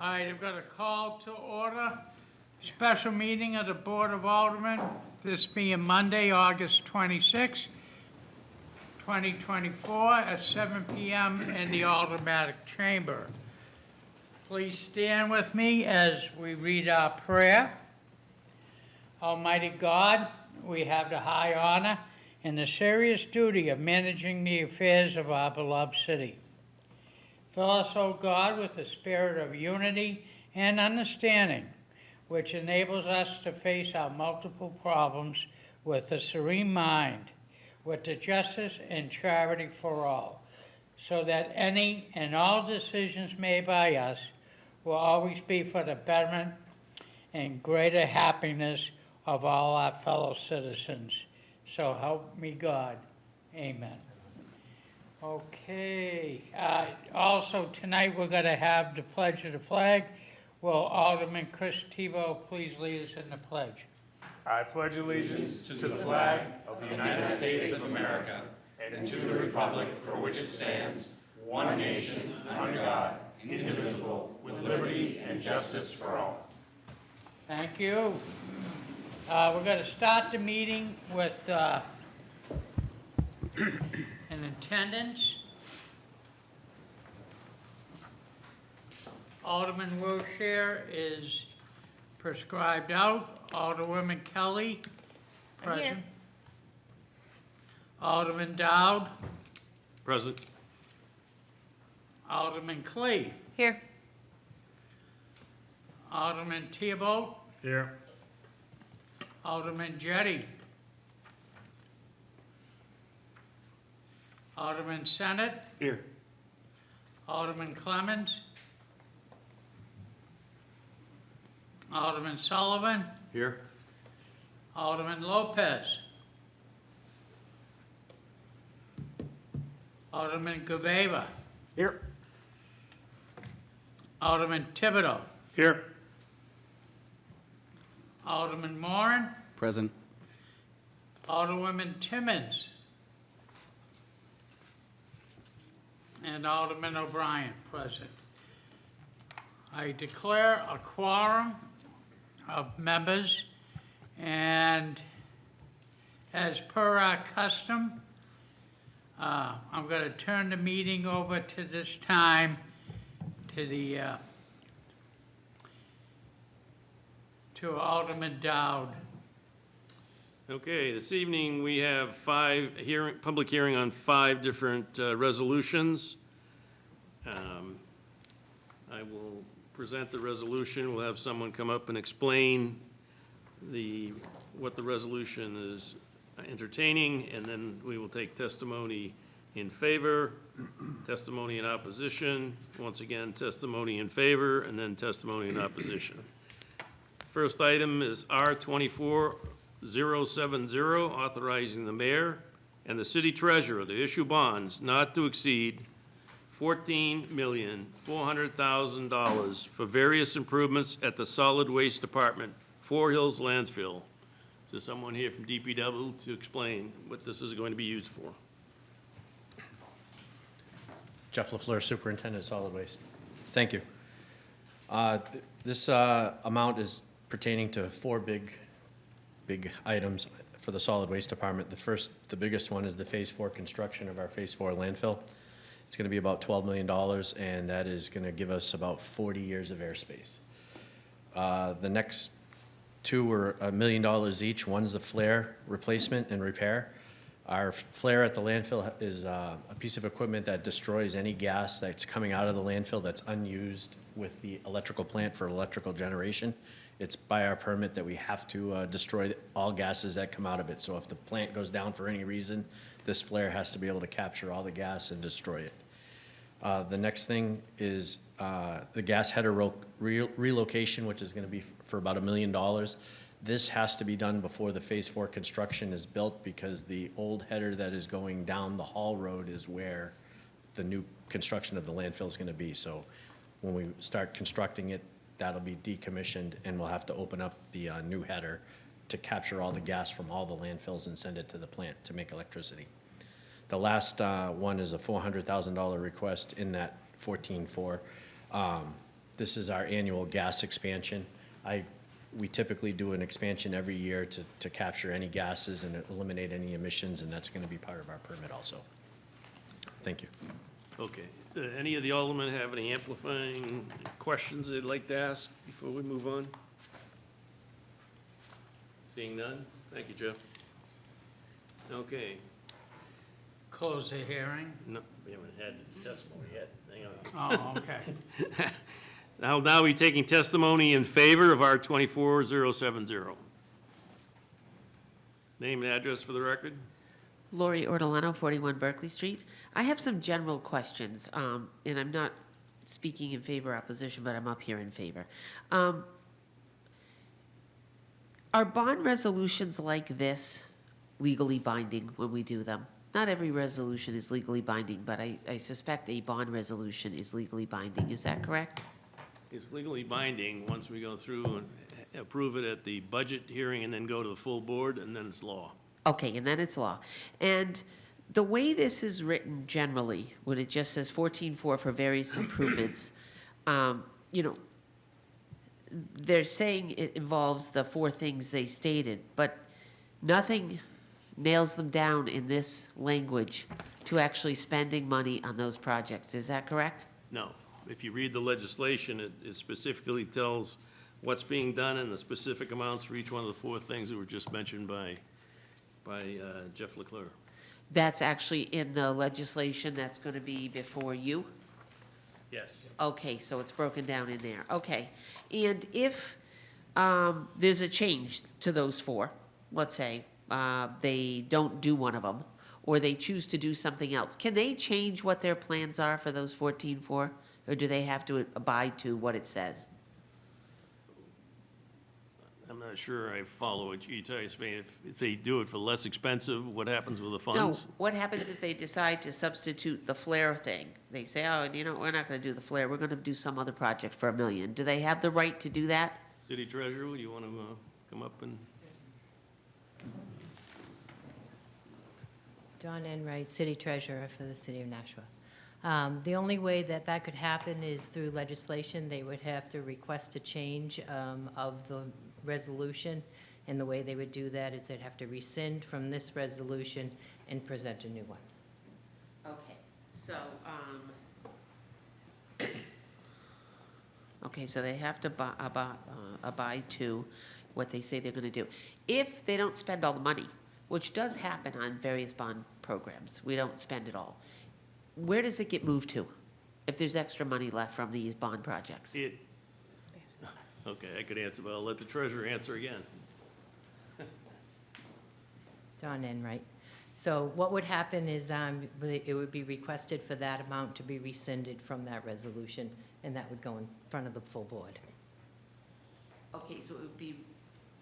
All right, I've got a call to order. Special meeting of the Board of Aldermen, this being Monday, August 26, 2024, at 7 p.m. in the Aldermanic Chamber. Please stand with me as we read our prayer. Almighty God, we have the high honor and the serious duty of managing the affairs of our beloved city. Fill us, O God, with a spirit of unity and understanding, which enables us to face our multiple problems with a serene mind, with the justice and charity for all, so that any and all decisions made by us will always be for the betterment and greater happiness of all our fellow citizens. So help me God. Amen. Okay. Also tonight we're going to have the pledge of the flag. Will Alderman Chris Tebow please lead us in the pledge? I pledge allegiance to the flag of the United States of America and to the republic for which it stands, one nation, under God, indivisible, with liberty and justice for all. Thank you. We're going to start the meeting with an attendance. Alderman Wilshire is prescribed out. Alderwoman Kelly, present. Alderman Dowd. Present. Alderman Clee. Here. Alderman Theobald. Here. Alderman Jettie. Alderman Sennett. Here. Alderman Clemmons. Alderman Sullivan. Here. Alderman Lopez. Alderman GOV. Here. Alderman Thibodeau. Here. Alderman Moran. Present. Alderwoman Timmons. And Alderman O'Brien, present. I declare a quorum of members, and as per our custom, I'm going to turn the meeting over to this time to Alderman Dowd. Okay, this evening we have public hearing on 5 different resolutions. I will present the resolution. We'll have someone come up and explain what the resolution is entertaining, and then we will take testimony in favor, testimony in opposition, once again testimony in favor, and then testimony in opposition. First item is R24070, authorizing the mayor and the city treasurer to issue bonds not to exceed $14,400,000 for various improvements at the Solid Waste Department, Four Hills Landfill. Is there someone here from DPW to explain what this is going to be used for? Jeff LaFleur, Superintendent of Solid Waste. Thank you. This amount is pertaining to 4 big items for the Solid Waste Department. The biggest one is the Phase 4 construction of our Phase 4 landfill. It's going to be about $12 million, and that is going to give us about 40 years of airspace. The next 2 are $1 million each. One's the flare replacement and repair. Our flare at the landfill is a piece of equipment that destroys any gas that's coming out of the landfill that's unused with the electrical plant for electrical generation. It's by our permit that we have to destroy all gases that come out of it. So if the plant goes down for any reason, this flare has to be able to capture all the gas and destroy it. The next thing is the gas header relocation, which is going to be for about $1 million. This has to be done before the Phase 4 construction is built, because the old header that is going down the Hall Road is where the new construction of the landfill is going to be. So when we start constructing it, that'll be decommissioned, and we'll have to open up the new header to capture all the gas from all the landfills and send it to the plant to make electricity. The last one is a $400,000 request in that 14.4. This is our annual gas expansion. We typically do an expansion every year to capture any gases and eliminate any emissions, and that's going to be part of our permit also. Thank you. Okay. Any of the aldermen have any amplifying questions they'd like to ask before we move on? Seeing none? Thank you, Jeff. Okay. Close the hearing. No, we haven't had testimony yet. Hang on. Oh, okay. I'll now be taking testimony in favor of R 24070. Name and address for the record? Lori Ortolano, 41 Berkeley Street. I have some general questions, and I'm not speaking in favor or opposition, but I'm up here in favor. Are bond resolutions like this legally binding when we do them? Not every resolution is legally binding, but I suspect a bond resolution is legally binding. Is that correct? It's legally binding once we go through and approve it at the budget hearing and then go to the full board, and then it's law. Okay, and then it's law. And the way this is written generally, when it just says 14.4 for various improvements, you know, they're saying it involves the four things they stated, but nothing nails them down in this language to actually spending money on those projects. Is that correct? No. If you read the legislation, it specifically tells what's being done and the specific amounts for each one of the four things that were just mentioned by Jeff Leclerc. That's actually in the legislation that's going to be before you? Yes. Okay, so it's broken down in there. Okay. And if there's a change to those four, let's say they don't do one of them, or they choose to do something else, can they change what their plans are for those 14.4? Or do they have to abide to what it says? I'm not sure I follow what you tell me. If they do it for less expensive, what happens with the No, funds? what happens if they decide to substitute the flare thing? They say, oh, you know, we're not gonna do the flare, we're gonna do some other project for $1 million. Do they have the right to do that? City Treasurer, would you want to come up and? Dawn Enright, City Treasurer for the City of Nashua. The only way that that could happen is through legislation. They would have to request a change of the resolution, and the way they would do that is they'd have to rescind from this resolution and present a new one. Okay, so, okay, so they have to abide to what they say they're gonna do. If they don't spend all the money, which does happen on various bond programs, we don't spend it all, where does it get moved to if there's extra money left from these bond projects? Okay, I could answer, but I'll let the treasurer answer again. Dawn Enright. So what would happen is it would be requested for that amount to be rescinded from that resolution, and that would go in front of the full board. Okay, so it would be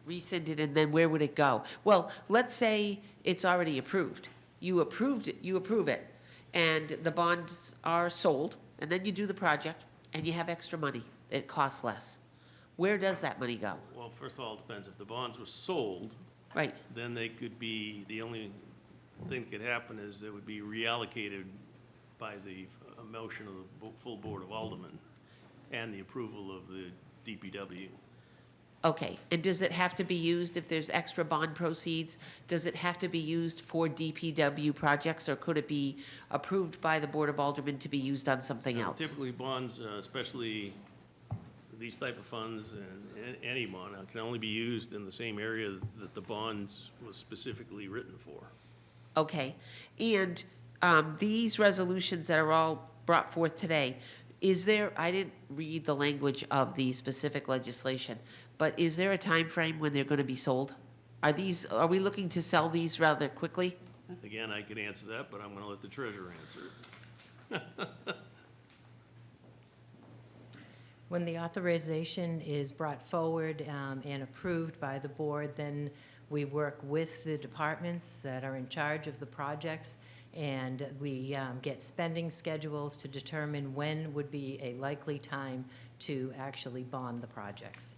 rescinded, and then where would it go? Well, let's say it's already approved. You approved it, you approve it, and the bonds are sold, and then you do the project, and you have extra money. It costs less. Where does that money go? Well, first of all, it depends. If the bonds were sold, Right, then they could be, the only thing that could happen is they would be reallocated by the motion of the full Board of Aldermen and the approval of the DPW. okay. And does it have to be used if there's extra bond proceeds? Does it have to be used for DPW projects, or could it be approved by the Board of Aldermen to be used on something else? Typically, bonds, especially these type of funds and any bond, can only be used in the same area that the bonds was specifically written for. Okay, and these resolutions that are all brought forth today, is there, I didn't read the language of the specific legislation, but is there a time frame when they're going to be sold? Are we looking to sell these rather quickly? Again, I could answer that, but I'm going to let the treasurer answer it. When the authorization is brought forward and approved by the board, then we work with the departments that are in charge of the projects, and we get spending schedules to determine when would be a likely time to actually bond the projects.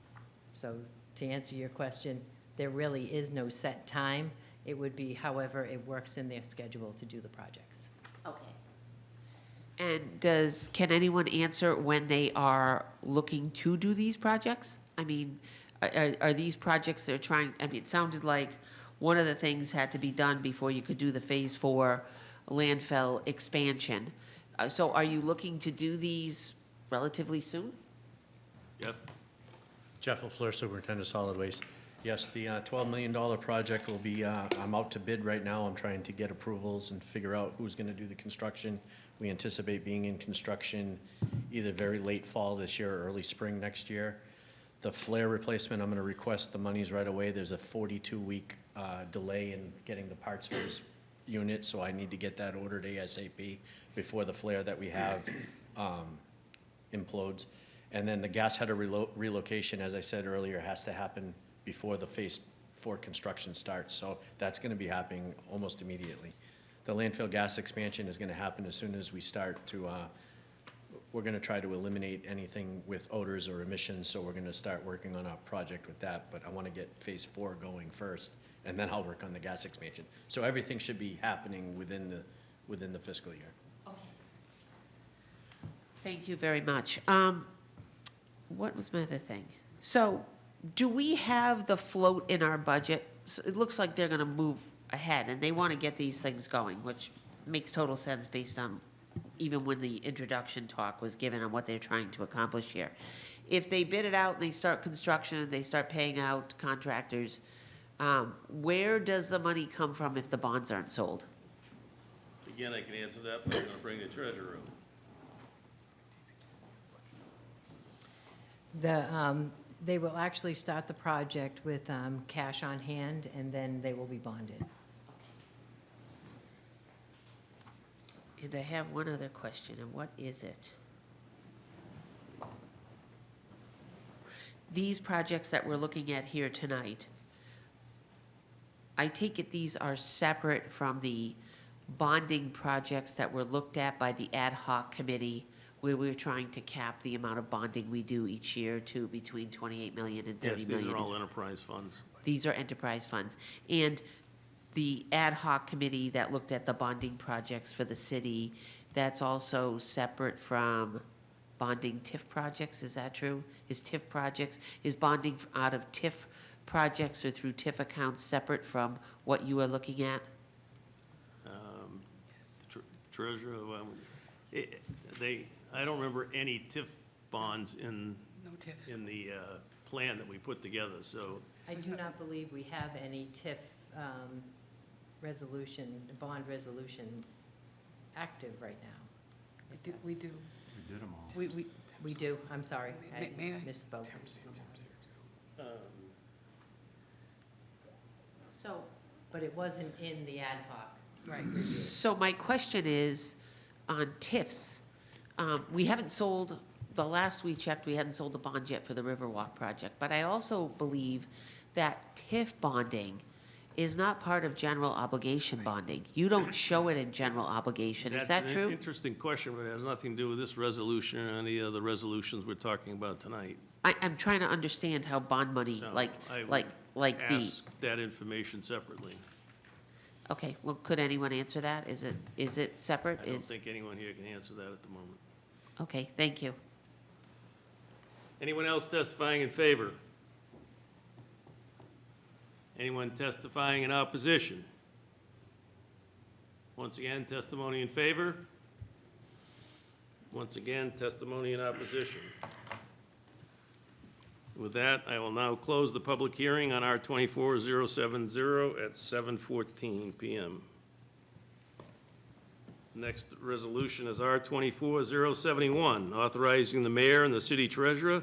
So to answer your question, there really is no set time. It would be however it works in their schedule to do the projects. Okay. And can anyone answer when they are looking to do these projects? I mean, are these projects they're trying, I mean, it sounded like one of the things had to be done before you could do the Phase 4 landfill expansion. So are you looking to do these relatively soon? Yep. Jeff LaFleur, Superintendent of Solid Waste. Yes, the $12 million project will be, I'm out to bid right now. I'm trying to get approvals and figure out who's going to do the construction. We anticipate being in construction either very late fall this year or early spring next year. The flare replacement, I'm going to request the monies right away. There's a 42-week delay in getting the parts for this unit, so I need to get that ordered ASAP before the flare that we have implodes. And then the gas header relocation, as I said earlier, has to happen before the Phase 4 construction starts. So that's going to be happening almost immediately. The landfill gas expansion is going to happen as soon as we start to, we're going to try to eliminate anything with odors or emissions. So we're going to start working on a project with that. But I want to get Phase 4 going first, and then I'll work on the gas expansion. So everything should be happening within the fiscal year. Okay. Thank you very much. What was my other thing? So, do we have the float in our budget? So it looks like they're gonna move ahead, and they wanna get these things going, which makes total sense based on even when the introduction talk was given on what they're trying to accomplish here. If they bid it out and they start construction and they start paying out contractors, where does the money come from if the bonds aren't sold? Again, I can answer that, but I'm going to bring the treasurer up. They will actually start the project with cash on hand, and then they will be bonded. And I have one other question, and what is it? These projects that we're looking at here tonight, I take it these are separate from the bonding projects that were looked at by the ad hoc committee, where we're trying to cap the amount of bonding we do each year to between 28 million and 30 Yes, million. these are all enterprise funds. These are enterprise funds. And the ad hoc committee that looked at the bonding projects for the city, that's also separate from bonding TIF projects, is that true? Is bonding out of TIF projects or through TIF accounts separate from what you are looking at? Treasurer, I don't remember any TIF bonds in the plan that we put together, so. I do not believe we have any TIF bond resolutions active right now. We do. We did them all. We do, I'm sorry, I May I? misspoke. So, But it wasn't in the ad hoc. Right. so my question is, on TIFs, we haven't sold, the last we checked, we hadn't sold the bond yet for the Riverwalk project, but I also believe that TIF bonding is not part of general obligation bonding. You don't show it in general obligation, is that That's an true? interesting question, but it has nothing to do with this resolution or any of the resolutions we're talking about tonight. I'm trying to understand how bond money, So like I would the, Ask that information separately. okay, well, could anyone answer that? Is it separate? I don't think anyone here can answer that at the moment. Okay, thank you. Anyone else testifying in favor? Anyone testifying in opposition? Once again, testimony in favor. Once again, testimony in opposition. With that, I will now close the public hearing on R-24070 at 7:14 PM. Next resolution is R-24071, authorizing the mayor and the city treasurer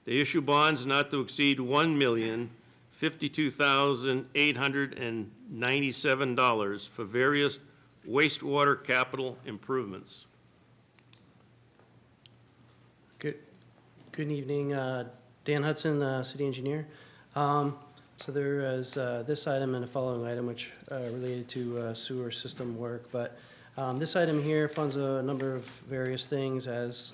to issue bonds not to exceed $1,052,897 for various wastewater capital improvements. Good evening, Dan Hudson, city engineer. So there is this item and the following item which related to sewer system work, but this item here funds a number of various things as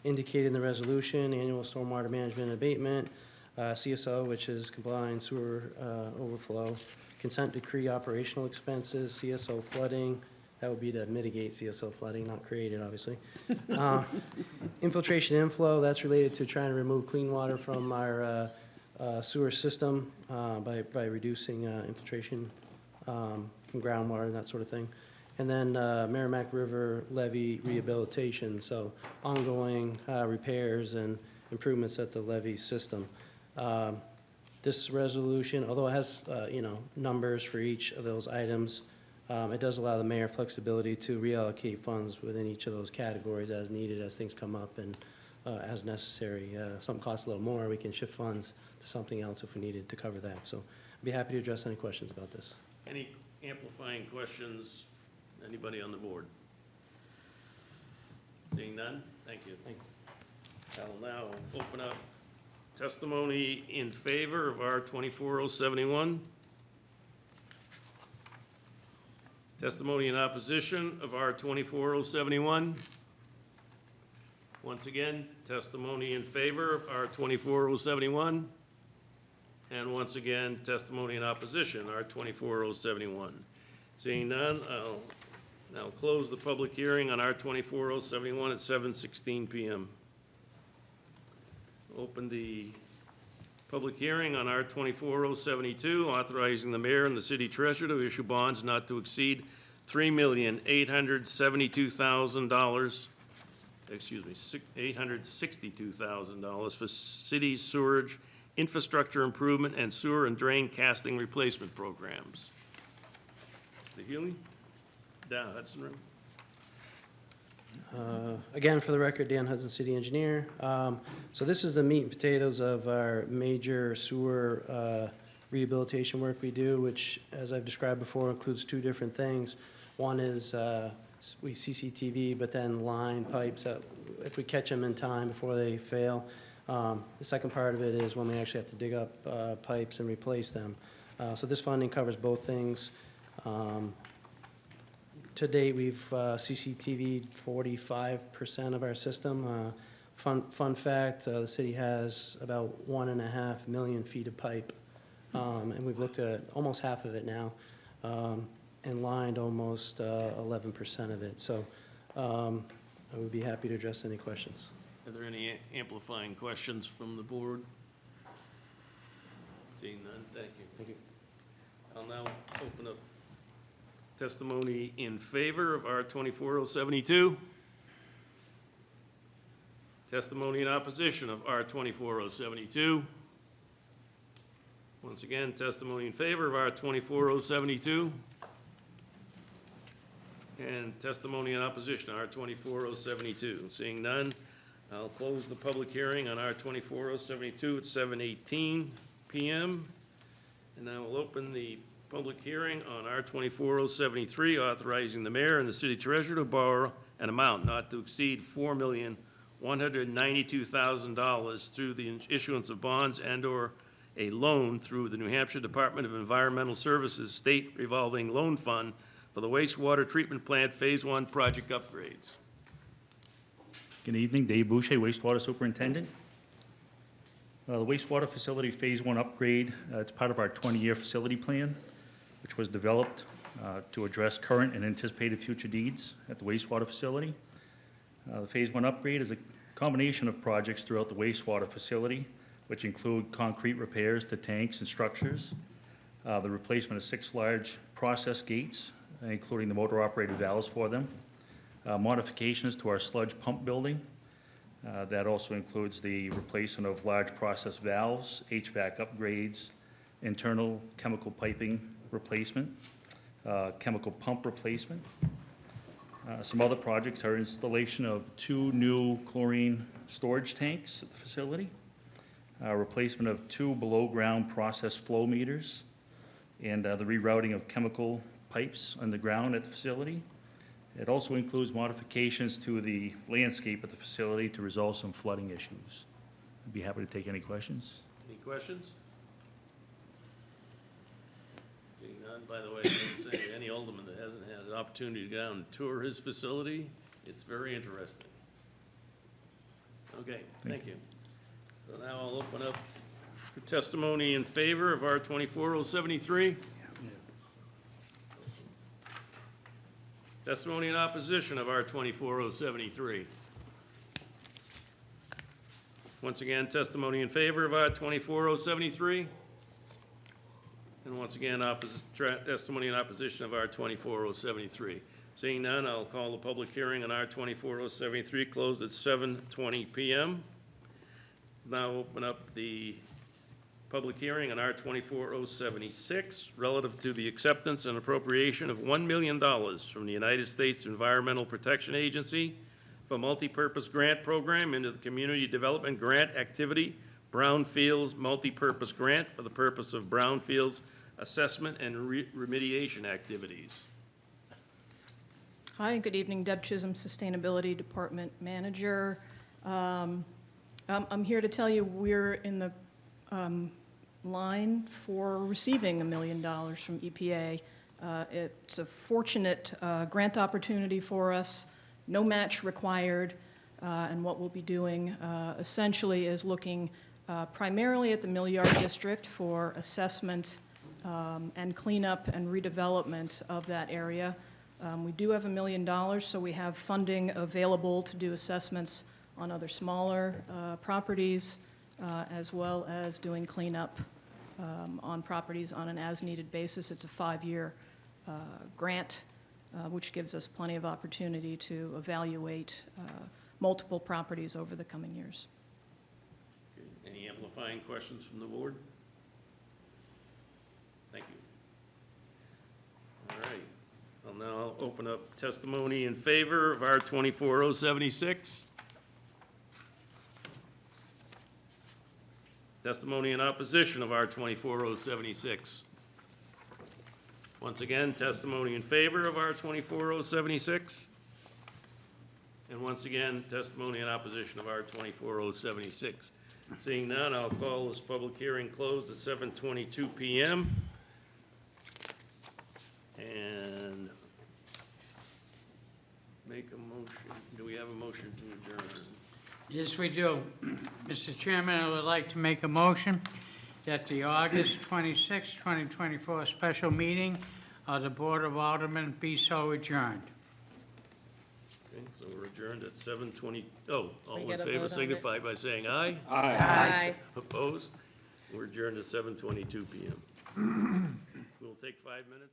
indicated in the resolution: annual stormwater management abatement, CSO, which is combined sewer overflow, consent decree operational expenses, CSO flooding, That would be to mitigate CSO flooding, not create it, obviously. Infiltration inflow, that's related to trying to remove clean water from our sewer system by reducing infiltration from groundwater and that sort of thing. And then Merrimack River levee rehabilitation, so ongoing repairs and improvements at the levee system. This resolution, although it has, numbers for each of those items, it does allow the mayor flexibility to reallocate funds within each of those categories as needed, as things come up and as necessary. Something costs a little more, we can shift funds to something else if we needed to cover that. So I'd be happy to address any questions about this. Any amplifying questions? Anybody on the board? Seeing none? Thank you. Thank I will now open up testimony in favor of R 24071. Testimony in opposition of R 24071. Once again, testimony in favor of R 24071. And once again, testimony in opposition, R 24071. Seeing none, I'll now close the public hearing on R 24071 at 7:16 PM. Open the public hearing on R 24072, authorizing the mayor and the city treasurer to issue bonds not to exceed $3,862,000, $862,000 for city sewerage infrastructure improvement and sewer and drain casting replacement programs. Mr. Healy? Dan Hudson Room. Again, for the record, Dan Hudson, city engineer. So this is the meat and potatoes of our major sewer rehabilitation work we do, which, as I've described before, includes two different things. One is we CCTV, but then line pipes that if we catch them in time before they fail. The second part of it is when we actually have to dig up pipes and replace them. So this funding covers both things. To date, we've CCTV'd 45% of our system. Fun fact, the city has about 1.5 million feet of pipe, and we've looked at almost half of it now, and lined almost 11% of it. So I would be happy to address any questions. Are there any amplifying questions from the board? Seeing none, thank you. Thank you. I'll now open up testimony in favor of R 24072. Testimony in opposition of R 24072. Once again, testimony in favor of R 24072. And testimony in opposition, R 24072. Seeing none, I'll close the public hearing on R 24072 at 7:18 PM. And I will open the public hearing on R 24073, authorizing the mayor and the city treasurer to borrow an amount not to exceed $4,192,000 through the issuance of bonds and/or a loan through the New Hampshire Department of Environmental Services State Revolving Loan Fund for the wastewater treatment plant Phase 1 project upgrades. Good evening, Dave Boucher, wastewater superintendent. The wastewater facility Phase 1 upgrade, it's part of our 20-year facility plan, which was developed to address current and anticipated future needs at the wastewater facility. The Phase 1 upgrade is a combination of projects throughout the wastewater facility, which include concrete repairs to tanks and structures, the replacement of 6 large process gates, including the motor-operated valves for them, modifications to our sludge pump building. That also includes the replacement of large process valves, HVAC upgrades, internal chemical piping replacement, chemical pump replacement. Some other projects are installation of 2 new chlorine storage tanks at the facility, replacement of 2 below-ground process flow meters, and the rerouting of chemical pipes underground at the facility. It also includes modifications to the landscape at the facility to resolve some flooding issues. I'd be happy to take any questions. Any questions? Seeing none, by the way, I would say any alderman that hasn't had an opportunity to go down and tour his facility, it's very interesting. Okay, thank you. So now I'll open up for testimony in favor of R 24073. Testimony in opposition of R 24073. Once again, testimony in favor of R 24073. And once again, testimony in opposition of R 24073. Seeing none, I'll call the public hearing on R 24073 closed at 7:20 PM. Now open up the public hearing on R 24076 relative to the acceptance and appropriation of $1 million from the United States Environmental Protection Agency for multipurpose grant program into the Community Development Grant Activity Brownfields Multipurpose Grant for the purpose of brownfields assessment and remediation activities. Hi, good evening. Deb Chisholm, Sustainability Department Manager. I'm here to tell you we're in the line for receiving $1 million from EPA. It's a fortunate grant opportunity for us, no match required, and what we'll be doing essentially is looking primarily at the Mill Yard District for assessment and cleanup and redevelopment of that area. We do have $1 million, so we have funding available to do assessments on other smaller properties, as well as doing cleanup on properties on an as-needed basis. It's a 5-year grant, which gives us plenty of opportunity to evaluate multiple properties over the coming years. Okay. Any amplifying questions from the board? Thank you. All right. I'll now open up testimony in favor of R 24076. Testimony in opposition of R 24076. Once again, testimony in favor of R 24076. And once again, testimony in opposition of R 24076. Seeing none, I'll call this public hearing closed at 7:22 PM. And make a motion. Do we have a motion to adjourn? Yes, we do. Mr. Chairman, I would like to make a motion that the August 26, 2024 special meeting of the Board of Aldermen be so adjourned. Okay, so we're adjourned at 7:20. Oh, all We in gotta vote favor on signify by saying aye. Aye. Opposed? We're adjourned at 7:22 PM. We'll take 5 minutes.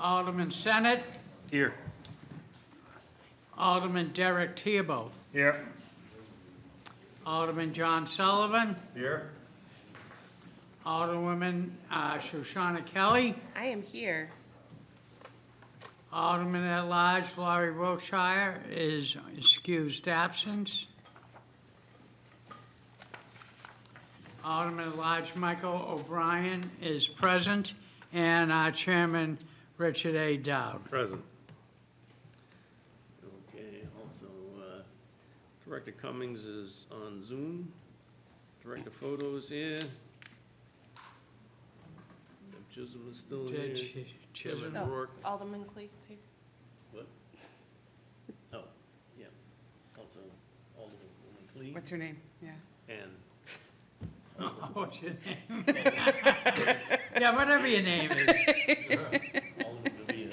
Alderman Senate, Here. Alderman Derek Theobald, Here. Alderman John Sullivan, Here. Alderwoman Shoshana Kelly, I am here. Alderman at Large Laurie Wiltshire is excused absence. Alderman at Large Michael O'Brien is present, and our Chairman, Richard A. Dowd. Present. Okay, also, Director Cummings is on Zoom. Director Photo is here. Chisholm is still here. Chisholm. Chairman Rourke. Alderman Cleese here. What? Oh, yeah. Also, Alderman Clee What's your name? Yeah. and What's your name? Yeah, whatever your name is. Alderman Davina.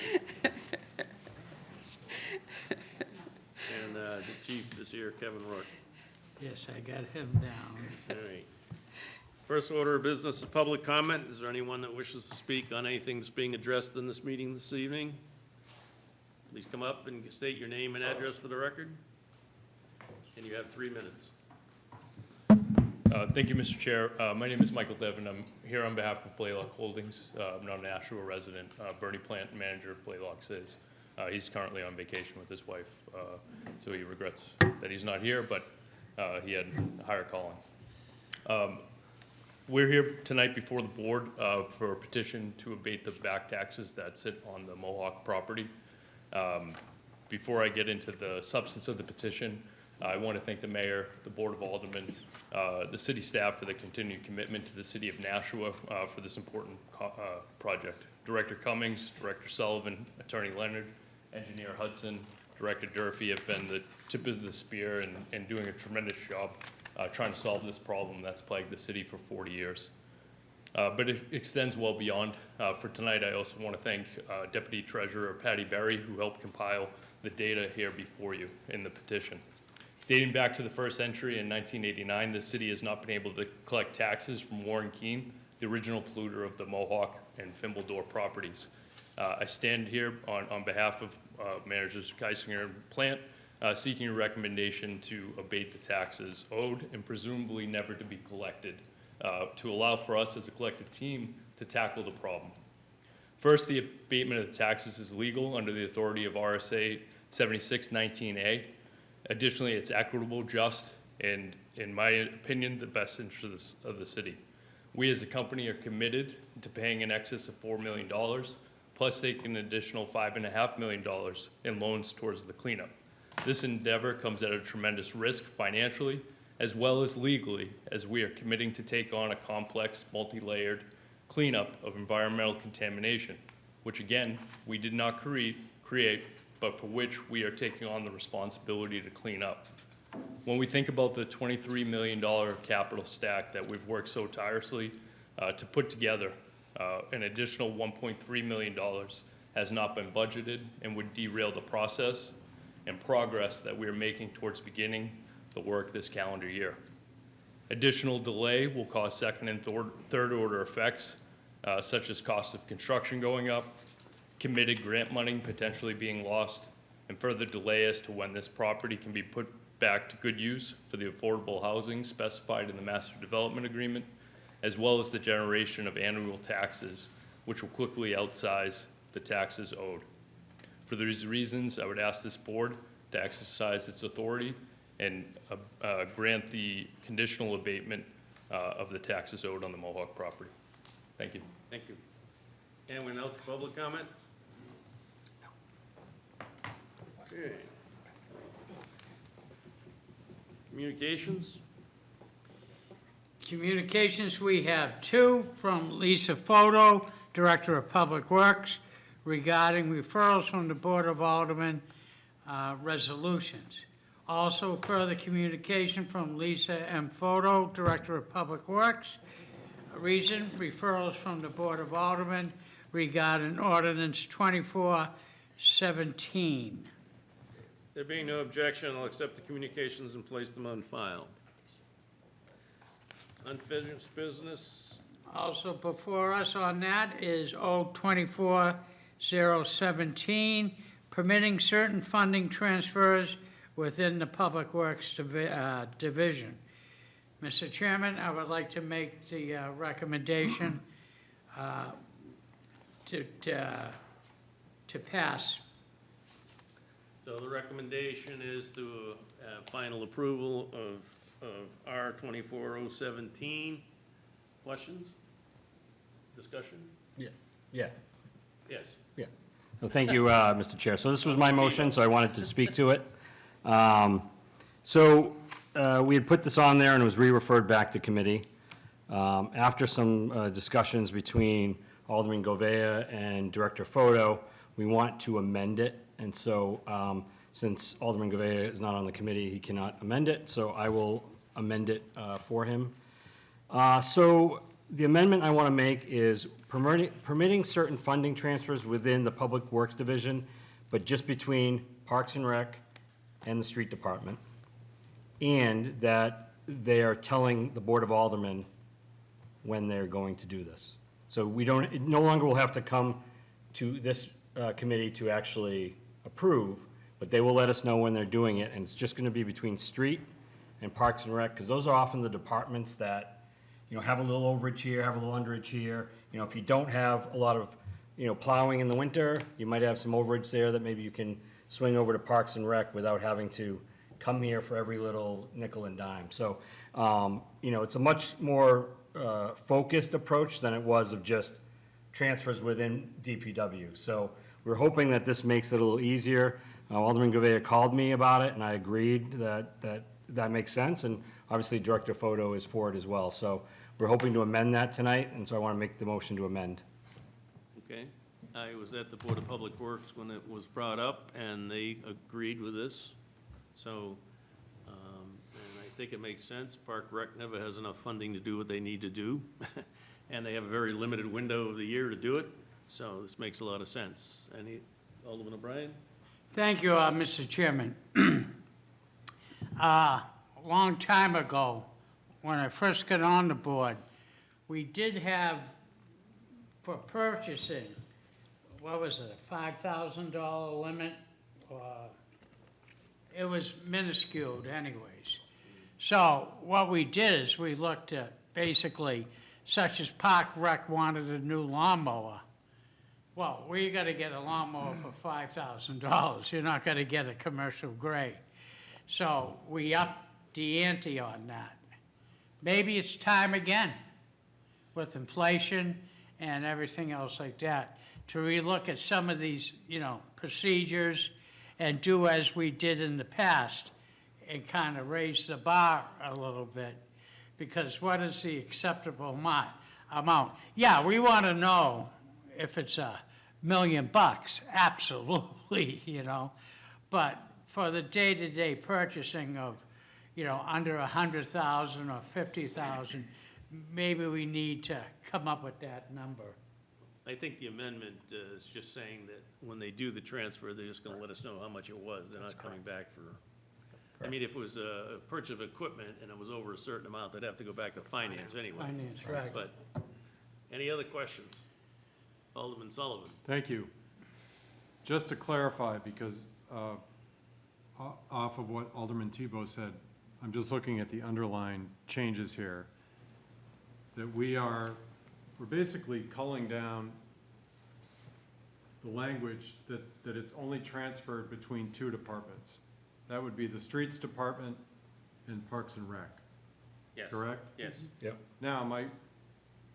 And the chief is here, Kevin Rourke. Yes, I got him down. All right. First order of business is public comment. Is there anyone that wishes to speak on anything that's being addressed in this meeting this evening? Please come up and state your name and address for the record. And you have 3 minutes. Thank you, Mr. Chair. My name is Michael Devon. I'm here on behalf of Blaylock Holdings. I'm not an Nashua resident. Bernie Plant, manager of Blaylock, says he's currently on vacation with his wife, so he regrets that he's not here, but he had a higher calling. We're here tonight before the board for a petition to abate the back taxes that sit on the Mohawk property. Before I get into the substance of the petition, I want to thank the mayor, the Board of Aldermen, the city staff for the continued commitment to the city of Nashua for this important project. Director Cummings, Director Sullivan, Attorney Leonard, Engineer Hudson, Director Durfee have been the tip of the spear and doing a tremendous job trying to solve this problem that's plagued the city for 40 years. But it extends well beyond. For tonight, I also want to thank Deputy Treasurer Patty Berry, who helped compile the data here before you in the petition. Dating back to the first entry in 1989, the city has not been able to collect taxes from Warren Keene, the original polluter of the Mohawk and Fimbledore properties. I stand here on behalf of Managers Geisinger and Plant, seeking a recommendation to abate the taxes owed and presumably never to be collected, to allow for us as a collective team to tackle the problem. First, the abatement of the taxes is legal under the authority of RSA 7619A. Additionally, it's equitable, just, and in my opinion, the best interest of the city. We as a company are committed to paying in excess of $4 million, plus taking an additional $5.5 million in loans towards the cleanup. This endeavor comes at a tremendous risk financially, as well as legally, as we are committing to take on a complex, multi-layered cleanup of environmental contamination, which again, we did not create, but for which we are taking on the responsibility to clean up. When we think about the $23 million capital stack that we've worked so tirelessly to put together, an additional $1.3 million has not been budgeted and would derail the process and progress that we are making towards beginning the work this calendar year. Additional delay will cause second and third order effects, such as cost of construction going up, committed grant money potentially being lost, and further delay as to when this property can be put back to good use for the affordable housing specified in the master development agreement, as well as the generation of annual taxes, which will quickly outsize the taxes owed. For these reasons, I would ask this board to exercise its authority and grant the conditional abatement of the taxes owed on the Mohawk property. Thank you. Thank you. Anyone else public comment? Okay. Communications? Communications, we have 2 from Lisa Photo, Director of Public Works, regarding referrals from the Board of Aldermen resolutions. Also, further communication from Lisa M. Photo, Director of Public Works. Reason, referrals from the Board of Aldermen regarding Ordinance 2417. There being no objection, I'll accept the communications and place them on file. Unfinished business? Also before us on that is O 24017, permitting certain funding transfers within the Public Works Division. Mr. Chairman, I would like to make the recommendation to pass. So the recommendation is to final approval of R 24017 Questions? Discussion? Yeah. Yes. Well, thank you, Mr. Chair. So this was my motion, so I wanted to speak to it. We had put this on there and it was re-referred back to committee. After some discussions between Alderman Govea and Director Photo, we want to amend it. And so since Alderman Govea is not on the committee, he cannot amend it, so I will amend it for him. So the amendment I want to make is permitting certain funding transfers within the Public Works Division, but just between Parks and Rec and the Street Department. And that they are telling the Board of Aldermen when they're going to do this. So it no longer will have to come to this committee to actually approve, but they will let us know when they're doing it, and it's just gonna be between Street and Parks and Rec, because those are often the departments that, have a little overage here, have a little underage here. If you don't have a lot of, plowing in the winter, you might have some overage there that maybe you can swing over to Parks and Rec without having to come here for every little nickel and dime. So, it's a much more focused approach than it was of just transfers within DPW. So we're hoping that this makes it a little easier. Alderman Govea called me about it, and I agreed that makes sense, and obviously Director Photo is for it as well. So we're hoping to amend that tonight, and so I want to make the motion to amend. Okay. I was at the Board of Public Works when it was brought up, and they agreed with this. So, and I think it makes sense. Park Rec never has enough funding to do what they need to do, and they have a very limited window of the year to do it. So this makes a lot of sense. Alderman O'Brien? Thank you, Mr. Chairman. A long time ago, when I first got on the board, we did have, for purchasing, what was it, a $5,000 limit? It was minuscule anyways. So what we did is we looked at basically, such as Park Rec wanted a new lawnmower. Well, we got to get a lawnmower for $5,000. You're not going to get a commercial grade. So we upped the ante on that. Maybe it's time again, with inflation and everything else like that, to relook at some of these, procedures and do as we did in the past and kind of raise the bar a little bit. Because what is the acceptable amount? Yeah, we want to know if it's $1 million, absolutely, But for the day-to-day purchasing of, under 100,000 or 50,000, maybe we need to come up with that number. I think the amendment is just saying that when they do the transfer, they're just gonna let us know how much it was. They're not coming back for, I mean, if it was a purchase of equipment and it was over a certain amount, they'd have to go back to finance anyway. Finance, right. But, any other questions? Alderman Sullivan? Thank you. Just to clarify, because off of what Alderman Tebow said, I'm just looking at the underlying changes here, that we're basically culling down the language that it's only transferred between two departments. That would be the Streets Department and Parks and Rec, Yes. correct? Yes. Yep. Now,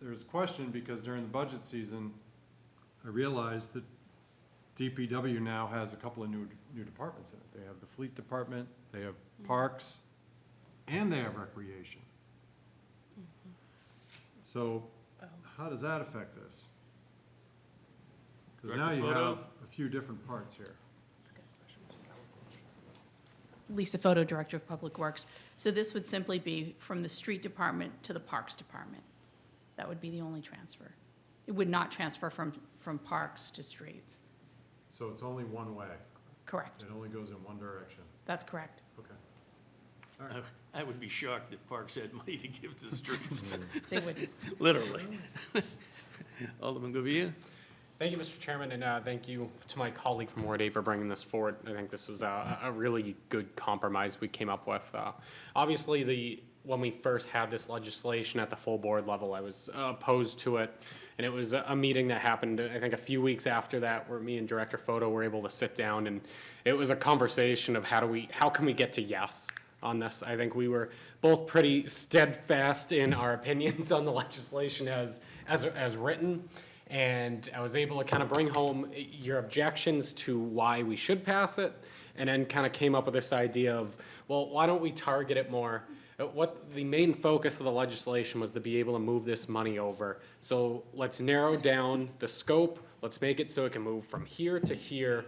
there's a question, because during the budget season, I realized that DPW now has a couple of new departments in it. They have the Fleet Department, they have Parks, and they have Recreation. So how does that affect this? Because now Director you Photo? have a few different parts here. Lisa Photo, Director of Public Works. So this would simply be from the Street Department to the Parks Department. That would be the only transfer. It would not transfer from Parks to Streets. So it's only one way. Correct. It only goes in one direction. That's correct. Okay. I would be shocked if Parks had money to give to the streets, They wouldn't. literally. Alderman Govea? Thank you, Mr. Chairman, and thank you to my colleague from Ward 8 for bringing this forward. I think this was a really good compromise we came up with. Obviously, when we first had this legislation at the full board level, I was opposed to it, and it was a meeting that happened, I think, a few weeks after that, where me and Director Photo were able to sit down, and it was a conversation of how can we get to yes on this. I think we were both pretty steadfast in our opinions on the legislation as written. And I was able to kind of bring home your objections to why we should pass it, and then kind of came up with this idea of, well, why don't we target it more? What the main focus of the legislation was to be able to move this money over. So let's narrow down the scope, let's make it so it can move from here to here,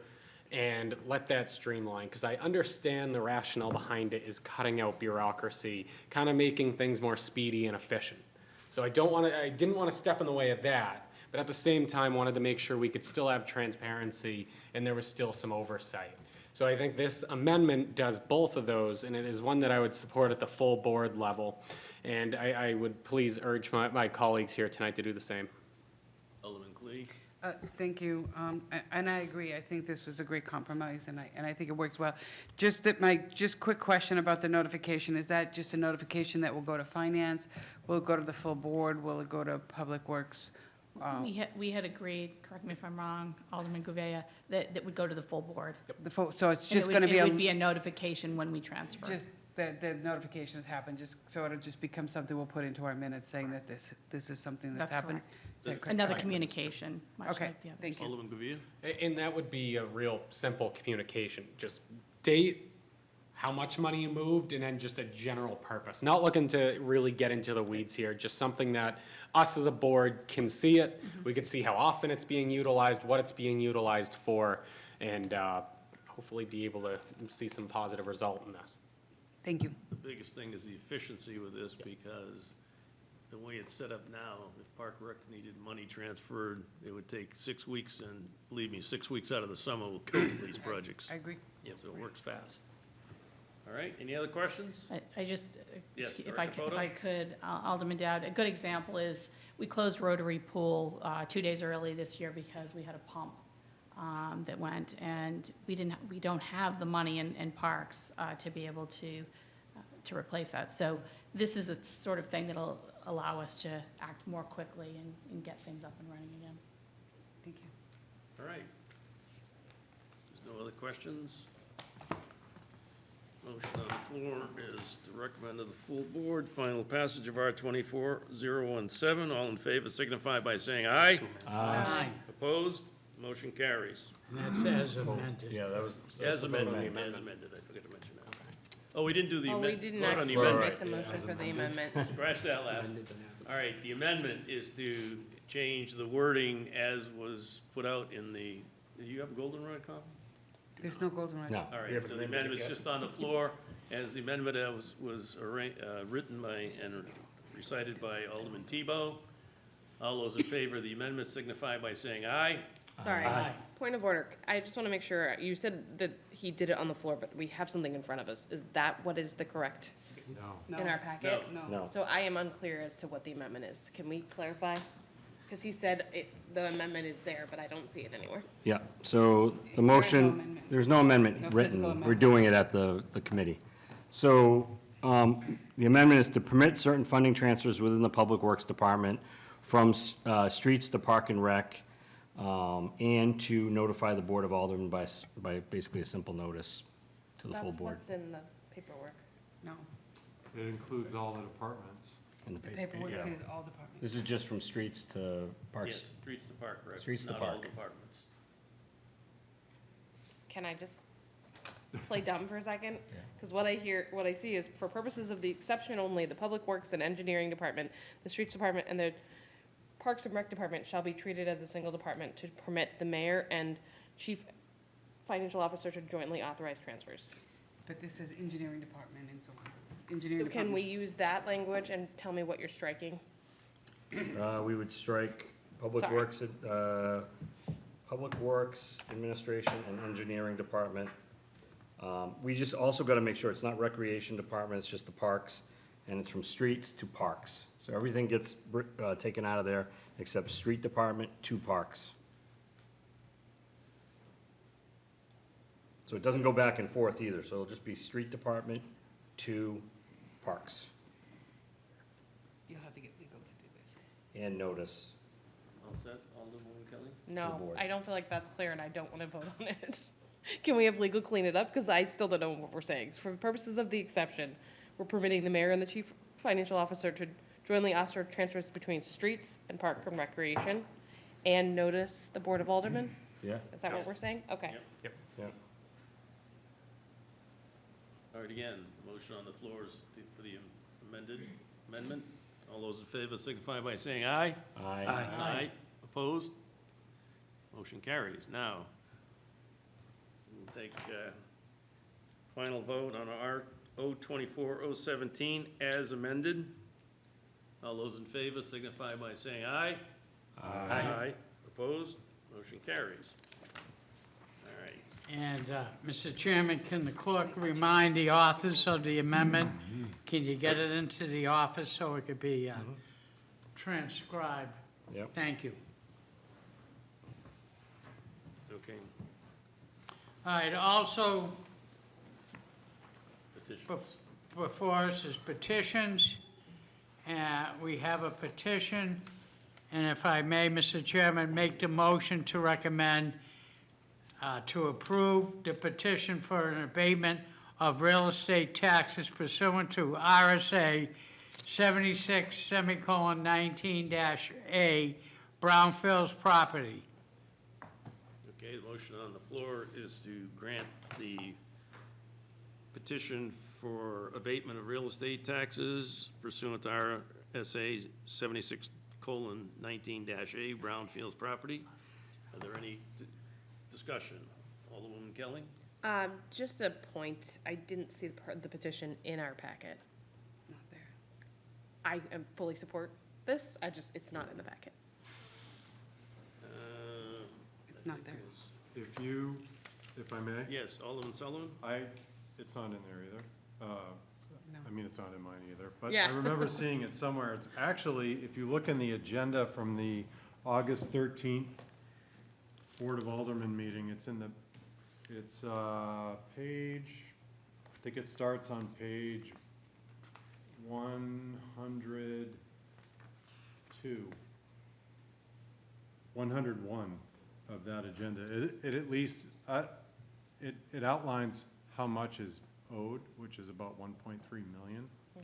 and let that streamline, because I understand the rationale behind it is cutting out bureaucracy, kind of making things more speedy and efficient. So I didn't want to step in the way of that, but at the same time wanted to make sure we could still have transparency and there was still some oversight. So I think this amendment does both of those, and it is one that I would support at the full board level. And I would please urge my colleagues here tonight to do the same. Alderman Clegg? Thank you, and I agree. I think this was a great compromise, and I think it works well. Just quick question about the notification. Is that just a notification that will go to finance? Will it go to the full board? Will it go to Public Works? We had agreed, correct me if I'm wrong, Alderman Gouveia, that would go to the full board. So it's And just going to be it would be a notification when we transfer. just the notifications happen, just so it'll just become something we'll put into our minutes saying that this is something that's That's happened. correct. Is that correct? Another Okay. communication, much Okay, like the others. thank you. Alderman Gouveia? And that would be a real simple communication, just date, how much money you moved, and then just a general purpose. Not looking to really get into the weeds here, just something that us as a board can see it. We could see how often it's being utilized, what it's being utilized for, and hopefully be able to see some positive result in this. Thank you. The biggest thing is the efficiency with this, because the way it's set up now, if Park Rec needed money transferred, it would take 6 weeks, and believe me, 6 weeks out of the summer will kill these projects. I agree. So it works fast. All right, any other questions? I just, Yes, if I Director could, Poto? Alderman Dowd, a good example is, we closed Rotary Pool 2 days early this year because we had a pump that went, and we don't have the money in parks to be able to replace that. So this is the sort of thing that'll allow us to act more quickly and get things up and running again. Thank you. All right. There's no other questions? Motion on the floor is to recommend to the full board final passage of R 24-017. All in favor signify by saying aye. Aye. Opposed? Motion carries. And that's as amended. Yeah, that was. As amended, as amended, I forgot to mention that. Oh, we didn't do the Oh, we amendment. did Vote not on the make amendment. the motion for the amendment. Scratch that last. All right, the amendment is to change the wording as was put out in the, do you have a goldenrod copy? There's no goldenrod. No. All right, so the amendment's just on the floor, as the amendment was written by and recited by Alderman Tebow. All those in favor of the amendment signify by saying aye. Sorry. Aye. Point of order. I just want to make sure, you said that he did it on the floor, but we have something in front of us. Is that what is the correct No. in our packet? No. No. So I am unclear as to what the amendment is. Can we clarify? Because he said the amendment is there, but I don't see it anywhere. Yeah, so the no motion, amendment. there's no amendment No physical written. We're amendment. doing it at the committee. So the amendment is to permit certain funding transfers within the Public Works Department from streets to Park and Rec, and to notify the Board of Aldermen by basically a simple notice to the full board. What's in the paperwork? No. It includes all the departments. in the The paper. paperwork Yeah. says all departments. This is just from streets to parks. Yes, streets to park, right? Streets to Not all park. departments. Can I just play dumb for a second? Because what I see is, for purposes of the exception only, the Public Works and Engineering Department, the Streets Department, and the Parks and Rec Department shall be treated as a single department to permit the mayor and chief financial officer to jointly authorize transfers. But this is engineering department and so on. So Engineering can we department. use that language and tell me what you're striking? We would strike Public Sorry. Works, Public Works Administration and Engineering Department. We just also gotta make sure it's not Recreation Department, it's just the parks, and it's from streets to parks. So everything gets taken out of there, except Street Department to parks. So it doesn't go back and forth either, so it'll just be Street Department to parks, You'll have to get legal to do this. and notice. All set, Alderman Kelly? No, board. I don't feel like that's clear and I don't want to vote on it. Can we have legal clean it up? Because I still don't know what we're saying. For purposes of the exception, we're permitting the mayor and the chief financial officer to jointly authorize transfers between streets and park and recreation and notice the Board of Aldermen? Yeah. Is that what we're saying? Okay. Yep. Yeah. All right, again, motion on the floor is for the amendment. All those in favor signify by saying aye. Aye. Aye. Opposed? Motion carries. Now, we'll take final vote on our O24-017 as amended. All those in favor signify by saying aye. Aye. Opposed? Motion carries. All right. And, Mr. Chairman, can the clerk remind the authors of the amendment? Can you get it into the office so it could be transcribed? Yep. Thank you. Okay. All right, also Petition. before us is petitions. We have a petition, and if I may, Mr. Chairman, make the motion to recommend to approve the petition for an abatement of real estate taxes pursuant to RSA 76:19-A, Brownfields property. Okay, the motion on the floor is to grant the petition for abatement of real estate taxes pursuant to RSA 76:19-A, Brownfields property. Are there any discussion? Alderwoman Kelly? Just a point, I didn't see the petition in our packet. Not there. I fully support this, it's not in the packet. It's not there. If I may? Yes, Alderman Sullivan? It's not in there either. I mean, it's not in mine either, but Yeah. I remember seeing it somewhere. It's actually, if you look in the agenda from the August 13th Board of Aldermen meeting, it's page, I think it starts on page 101 of that agenda. It at least, it outlines how much is owed, which is about 1.3 million. Yeah.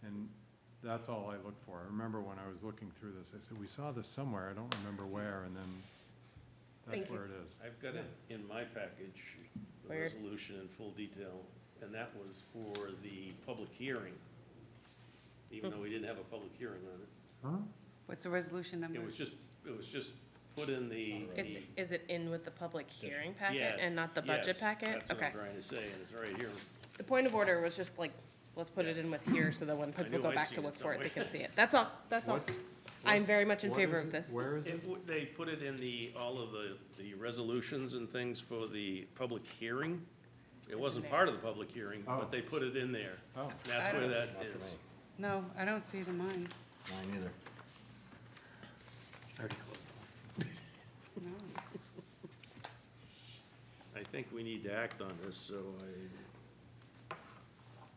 And that's all I looked for. I remember when I was looking through this, I said, we saw this somewhere, I don't remember where, and then that's Thank you. where it is. I've got it in my package, the Where? resolution in full detail, and that was for the public hearing, even though we didn't have a public hearing on it. Huh? What's the resolution number? It was just put in Is it in with the public hearing packet Yes, and not the budget yes, packet? That's what Okay. I'm trying to say, and it's right here. The point of order was just like, let's put it in with here so that when people knew go I'd back seen to it look for it, they somewhere. can see it. That's all, that's all. What- I'm very much in what favor is of it? this. Where is it? They put it in all of the resolutions and things for the public hearing. It wasn't part of the public hearing, Oh. but they put it in there. Oh. And that's where that is. No, I don't see it in mine. Mine either. I already closed No. I think we need to act on this, so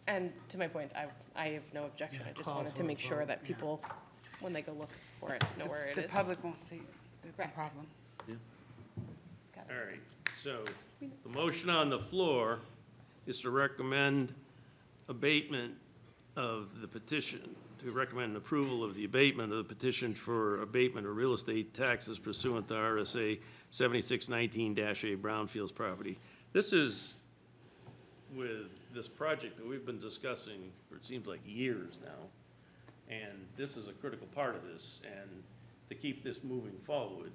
And to my point, I have no objection. I just call wanted for to a make sure vote, that people, when they go look for it, know where it The is. public won't see it. That's the Correct. problem. It's got it. All right, so the motion on the floor is to recommend abatement of the petition, to recommend approval of the abatement of the petition for abatement of real estate taxes pursuant to RSA 7619-A Brownfields property. This is with this project that we've been discussing for, it seems like, years now. And this is a critical part of this, and to keep this moving forward,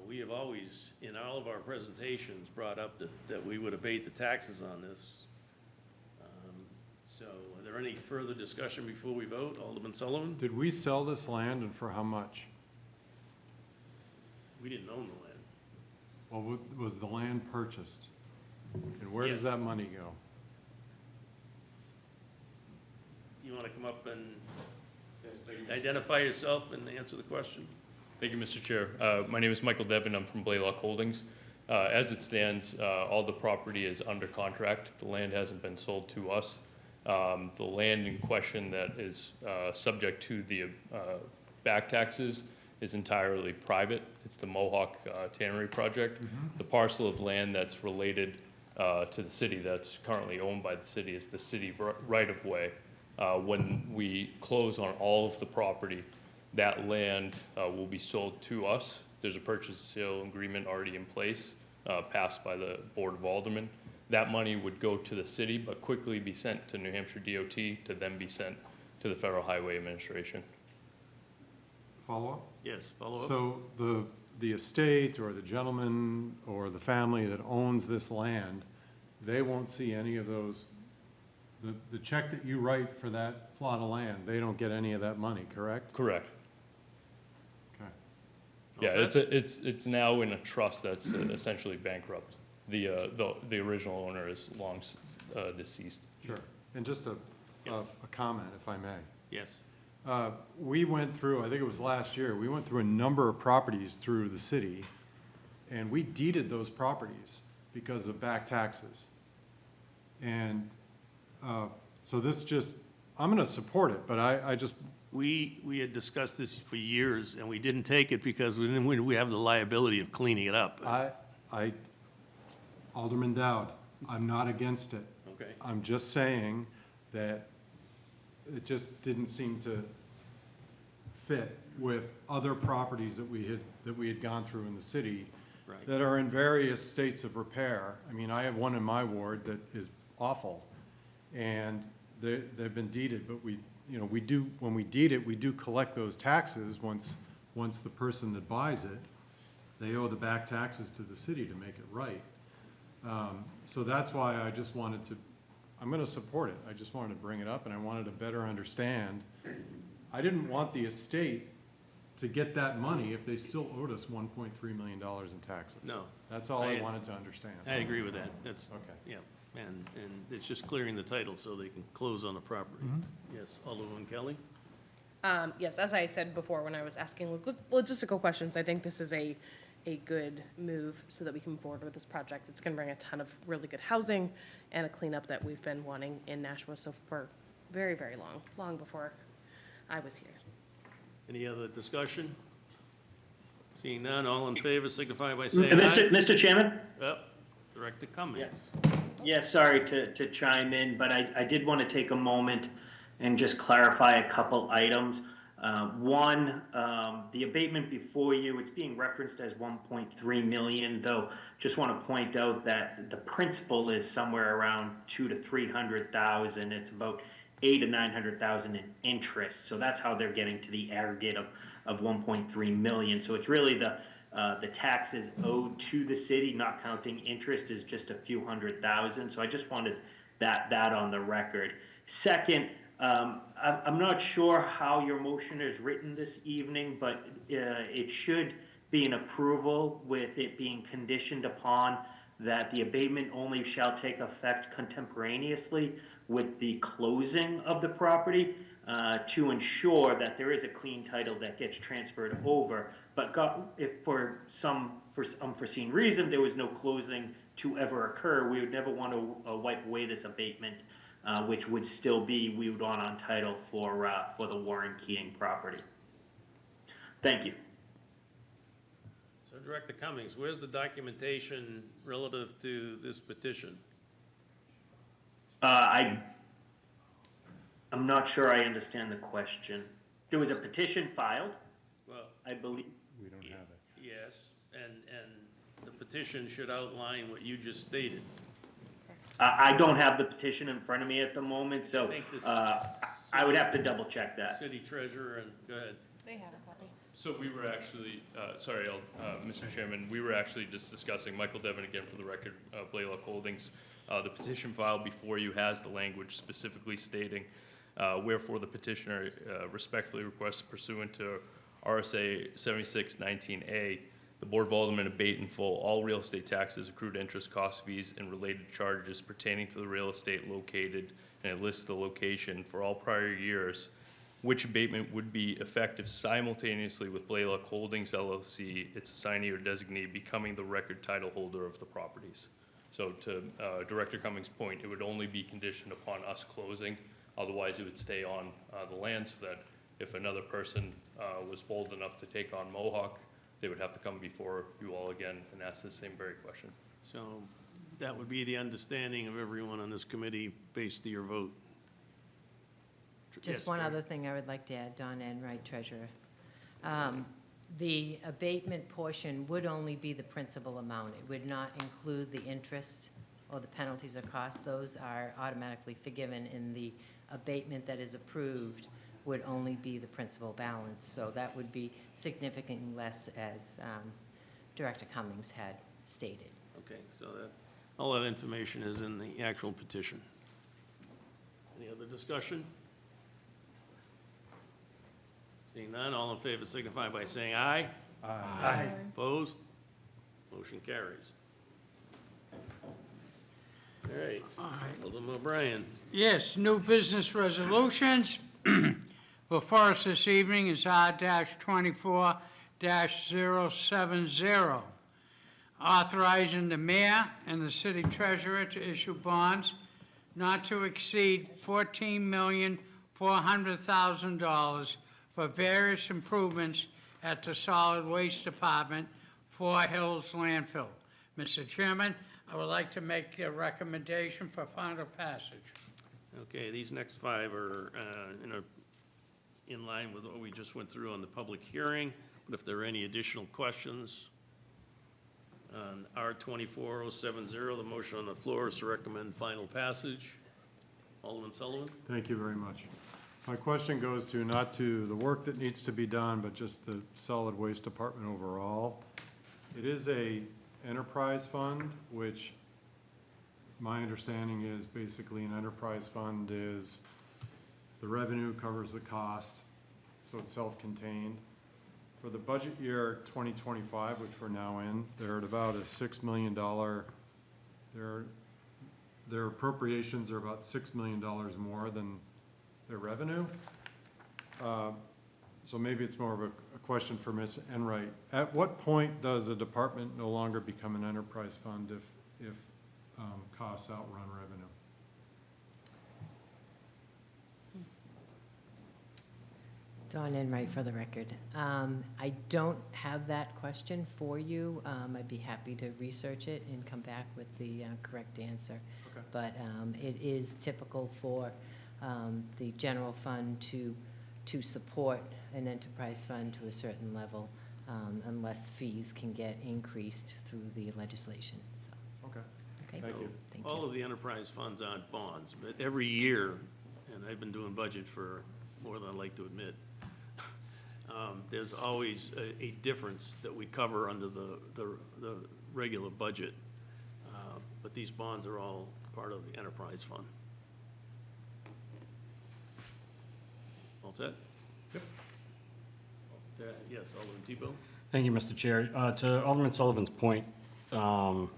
we have always, in all of our presentations, brought up that we would abate the taxes on this. So are there any further discussion before we vote? Alderman Sullivan? Did we sell this land and for how much? We didn't own the land. Well, was the land purchased? And where does Yeah. that money go? You want to come up and identify yourself and answer the question? Thank you, Mr. Chair. My name is Michael Devon. I'm from Blaylock Holdings. As it stands, all the property is under contract. The land hasn't been sold to us. The land in question that is subject to the back taxes is entirely private. It's the Mohawk Tannery Project. The parcel of land that's related to the city, that's currently owned by the city, is the city right-of-way. When we close on all of the property, that land will be sold to us. There's a purchase and sale agreement already in place, passed by the Board of Aldermen. That money would go to the city, but quickly be sent to New Hampshire DOT to then be sent to the Federal Highway Administration. Follow-up? Yes, follow up? So the estate or the gentleman or the family that owns this land, they won't see any of those, the check that you write for that plot of land, they don't get any of that money, correct? Correct. Okay. Yeah, it's now in a trust that's essentially bankrupt. The original owner is long deceased. Sure. And just a comment, if I may. Yes. We went through, I think it was last year, we went through a number of properties through the city, and we deeded those properties because of back taxes. And so this just, I'm going to support it, but I just. We had discussed this for years, and we didn't take it because we have the liability of cleaning it up. Alderman Dowd, I'm not against it. Okay. I'm just saying that it just didn't seem to fit with other properties that we had gone through in the city. Right. That are in various states of repair. I mean, I have one in my ward that is awful, and they've been deeded, but when we deed it, we do collect those taxes once the person that buys it, they owe the back taxes to the city to make it right. So that's why I just wanted to, I'm going to support it. I just wanted to bring it up, and I wanted to better understand. I didn't want the estate to get that money if they still owed us $1.3 million in taxes. No. That's all I wanted to understand. I agree with that. That's, Okay. yeah, and it's just clearing the title so they can close on the property. Yes, Alderwoman Kelly? Yes, as I said before, when I was asking logistical questions, I think this is a good move so that we can move forward with this project. It's going to bring a ton of really good housing and a cleanup that we've been wanting in Nashua so for very, very long before I was here. Any other discussion? Seeing none, all in favor signify by saying aye. Mr. Chairman? Director Cummings. Yeah, sorry to chime in, but I did want to take a moment and just clarify a couple items. One, the abatement before you, it's being referenced as 1.3 million, though just want to point out that the principal is somewhere around 200,000 to 300,000. It's about 800,000 to 900,000 in interest. So that's how they're getting to the aggregate of 1.3 million. So it's really the taxes owed to the city, not counting interest, is just a few $100,000. So I just wanted that on the record. Second, I'm not sure how your motion is written this evening, but it should be an approval with it being conditioned upon that the abatement only shall take effect contemporaneously with the closing of the property to ensure that there is a clean title that gets transferred over. But if for some unforeseen reason there was no closing to ever occur, we would never want to wipe away this abatement, which would still be, we would want on title for the Warren Keating property. Thank you. So Director Cummings, where's the documentation relative to this petition? I'm not sure I understand the question. There was a petition filed, Well, I believe. We don't have it. yes, and the petition should outline what you just stated. I don't have the petition in front of me at the moment, so I think this I would have to double check that. City treasurer, and go ahead. They had a copy. So we were actually, Mr. Chairman, we were actually just discussing, Michael Devon again for the record, Blaylock Holdings. The petition filed before you has the language specifically stating, wherefore the petitioner respectfully requests pursuant to RSA 7619A, the Board of Aldermen abate in full all real estate taxes, accrued interest, cost, fees, and related charges pertaining to the real estate located, and it lists the location for all prior years, which abatement would be effective simultaneously with Blaylock Holdings LLC, its assignee or designee, becoming the record title holder of the properties. So to Director Cummings' point, it would only be conditioned upon us closing. Otherwise, it would stay on the land so that If another person was bold enough to take on Mohawk, they would have to come before you all again and ask the same very question. So that would be the understanding of everyone on this committee based to your vote. Just Yes, one Terry. other thing I would like to add, Don Enright, Treasurer. The abatement portion would only be the principal amount. It would not include the interest or the penalties or costs. Those are automatically forgiven, and the abatement that is approved would only be the principal balance. So that would be significantly less, as Director Cummings had stated. Okay, so that, all that information is in the actual petition. Any other discussion? Seeing none, all in favor signify by saying aye. Aye. Opposed? Motion carries. All right, Alderman O'Brien. Yes, new business resolutions. Before us this evening is R-24-070, authorizing the mayor and the city treasurer to issue bonds not to exceed $14,400,000 for various improvements at the Solid Waste Department, Four Hills Landfill. Mr. Chairman, I would like to make a recommendation for final passage. Okay, these next five are in line with what we just went through on the public hearing. But if there are any additional questions on R-24-070, the motion on the floor is to recommend final passage. Alderman Sullivan? Thank you very much. My question goes to, not to the work that needs to be done, but just the solid waste department overall. It is a enterprise fund, which my understanding is basically an enterprise fund is the revenue covers the cost, so it's self-contained. For the budget year 2025, which we're now in, they're at about a $6 million, their appropriations are about $6 million more than their revenue. So maybe it's more of a question for Ms. Enright. At what point does a department no longer become an enterprise fund if costs outrun revenue? Dawn Enright for the record. I don't have that question for you. I'd be happy to research it and come back with the correct answer. Okay. But it is typical for the general fund to support an enterprise fund to a certain level, unless fees can get increased through the legislation, so. Okay. Okay. Thank you. Thank All you. of the enterprise funds aren't bonds, but every year, and I've been doing budget for more than I'd like to admit, there's always a difference that we cover under the regular budget. But these bonds are all part of the enterprise fund. All set? Yep. Yes, Alderman Tebow? Thank you, Mr. Chair. To Alderman Sullivan's point, I'd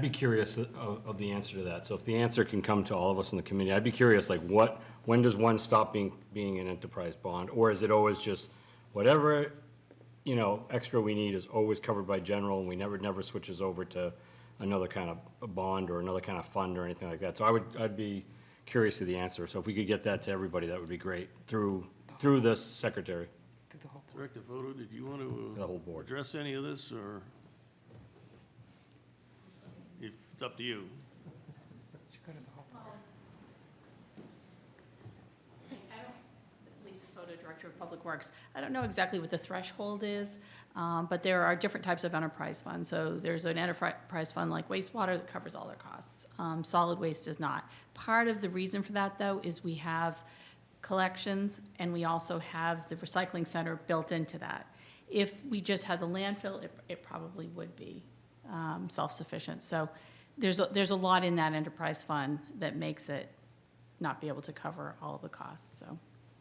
be curious of the answer to that. So if the answer can come to all of us in the committee, I'd be curious, like, when does one stop being an enterprise bond? Or is it always just whatever, extra we need is always covered by general, and we never switches over to another kind of a bond or another kind of fund or anything like that? So I'd be curious of the answer. So if we could get that to everybody, that would be great, through the secretary. Director Photo, did you want to The whole board. address any of this, or? It's up to you. Lisa Foto, Director of Public Works. I don't know exactly what the threshold is, but there are different types of enterprise funds. So there's an enterprise fund like wastewater that covers all their costs. Solid waste does not. Part of the reason for that, though, is we have collections, and we also have the recycling center built into that. If we just had the landfill, it probably would be self-sufficient. So there's a lot in that enterprise fund that makes it not be able to cover all of the costs.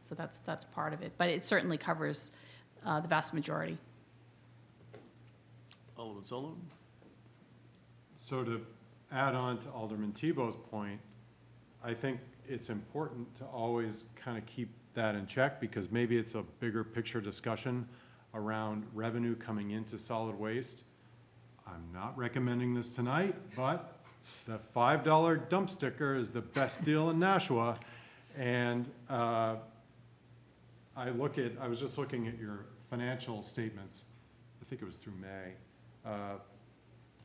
So that's part of it, but it certainly covers the vast majority. Alderman Sullivan? So to add on to Alderman Tebow's point, I think it's important to always kind of keep that in check, because maybe it's a bigger picture discussion around revenue coming into solid waste. I'm not recommending this tonight, but the $5 dump sticker is the best deal in Nashua. And I was just looking at your financial statements, I think it was through May,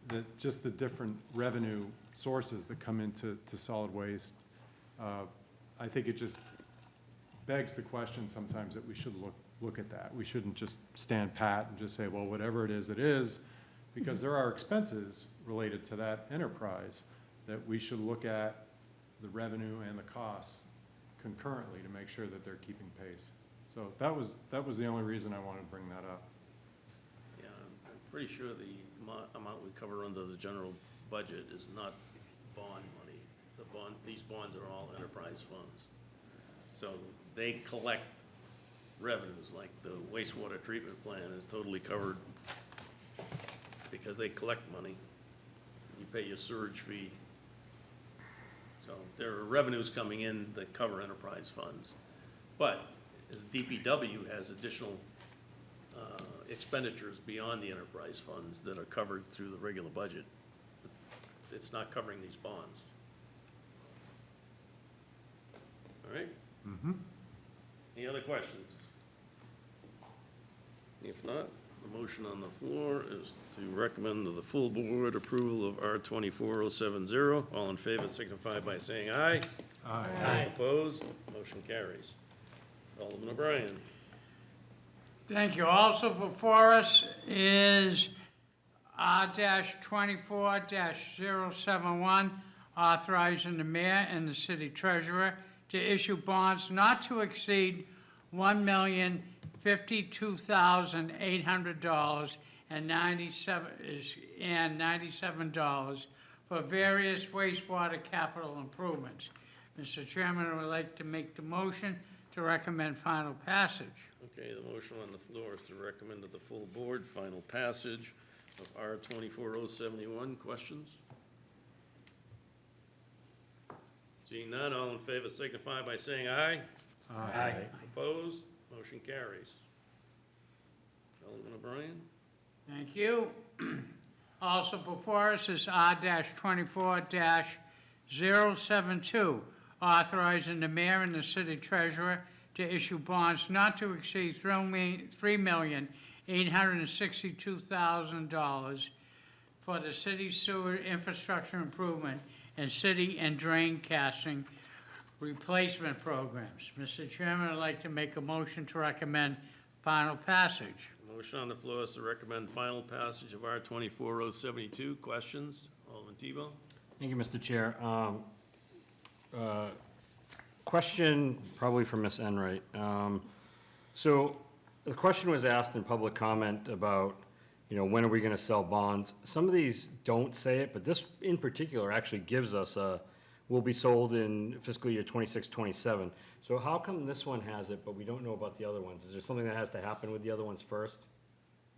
that just the different revenue sources that come into solid waste, I think it just begs the question sometimes that we should look at that. We shouldn't just stand pat and just say, well, whatever it is, because there are expenses related to that enterprise that we should look at the revenue and the costs concurrently to make sure that they're keeping pace. So that was the only reason I wanted to bring that up. Yeah, I'm pretty sure the amount we cover under the general budget is not bond money. These bonds are all enterprise funds. So they collect revenues, like the wastewater treatment plant is totally covered because they collect money. You pay your surge fee. So there are revenues coming in that cover enterprise funds. But as DPW has additional expenditures beyond the enterprise funds that are covered through the regular budget, it's not covering these bonds. All right? Mm-hmm. Any other questions? If not, the motion on the floor is to recommend to the full board approval of R-24070. All in favor signify by saying aye. Aye. Opposed? Motion carries. Alderman O'Brien. Thank you. Also before us is R-24-071, authorizing the mayor and the city treasurer to issue bonds not to exceed $1,052,800 and $97 for various wastewater capital improvements. Mr. Chairman, I would like to make the motion to recommend final passage. Okay, the motion on the floor is to recommend to the full board final passage of R-24071. Questions? Seeing none, all in favor signify by saying aye. Aye. Opposed? Motion carries. Alderman O'Brien? Thank you. Also before us is R-24-072, authorizing the mayor and the city treasurer to issue bonds not to exceed $3,862,000 for the city sewer infrastructure improvement and city and drain casting replacement programs. Mr. Chairman, I'd like to make a motion to recommend final passage. Motion on the floor is to recommend final passage of R-24072. Questions? Alderman Tebow? Thank you, Mr. Chair. Question probably for Ms. Enright. So the question was asked in public comment about, when are we going to sell bonds? Some of these don't say it, but this in particular actually gives us will be sold in fiscal year 26, 27. So how come this one has it, but we don't know about the other ones? Is there something that has to happen with the other ones first,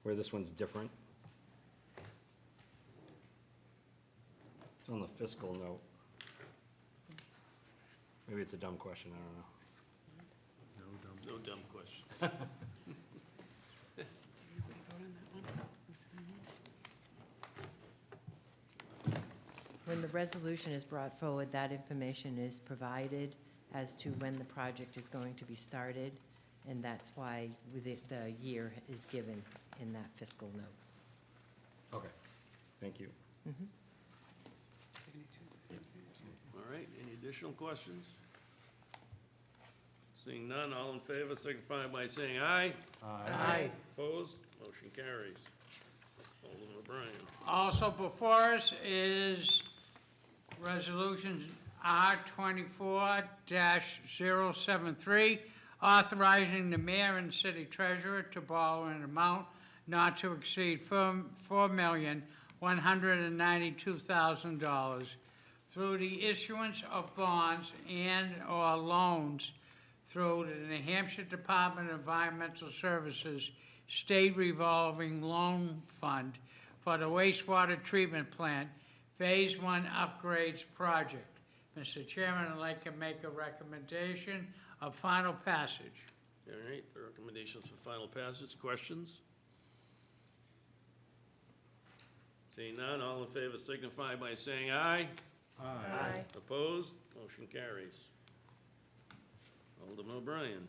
where this one's different? It's on the fiscal note. Maybe it's a dumb question, I don't know. No dumb question. When the resolution is brought forward, that information is provided as to when the project is going to be started, and that's why the year is given in that fiscal note. Okay, thank you. All right, any additional questions? Seeing none, all in favor signify by saying aye. Aye. Opposed? Motion carries. Alderman O'Brien. Also before us is Resolution R-24-073, authorizing the mayor and city treasurer to borrow an amount not to exceed $4,192,000 through the issuance of bonds and/or loans through the New Hampshire Department of Environmental Services State Revolving Loan Fund for the wastewater treatment plant Phase 1 Upgrades Project. Mr. Chairman, I'd like to make a recommendation of final passage. All right, the recommendations for final passage. Questions? Seeing none, all in favor signify by saying aye. Aye. Opposed? Motion carries. Alderman O'Brien.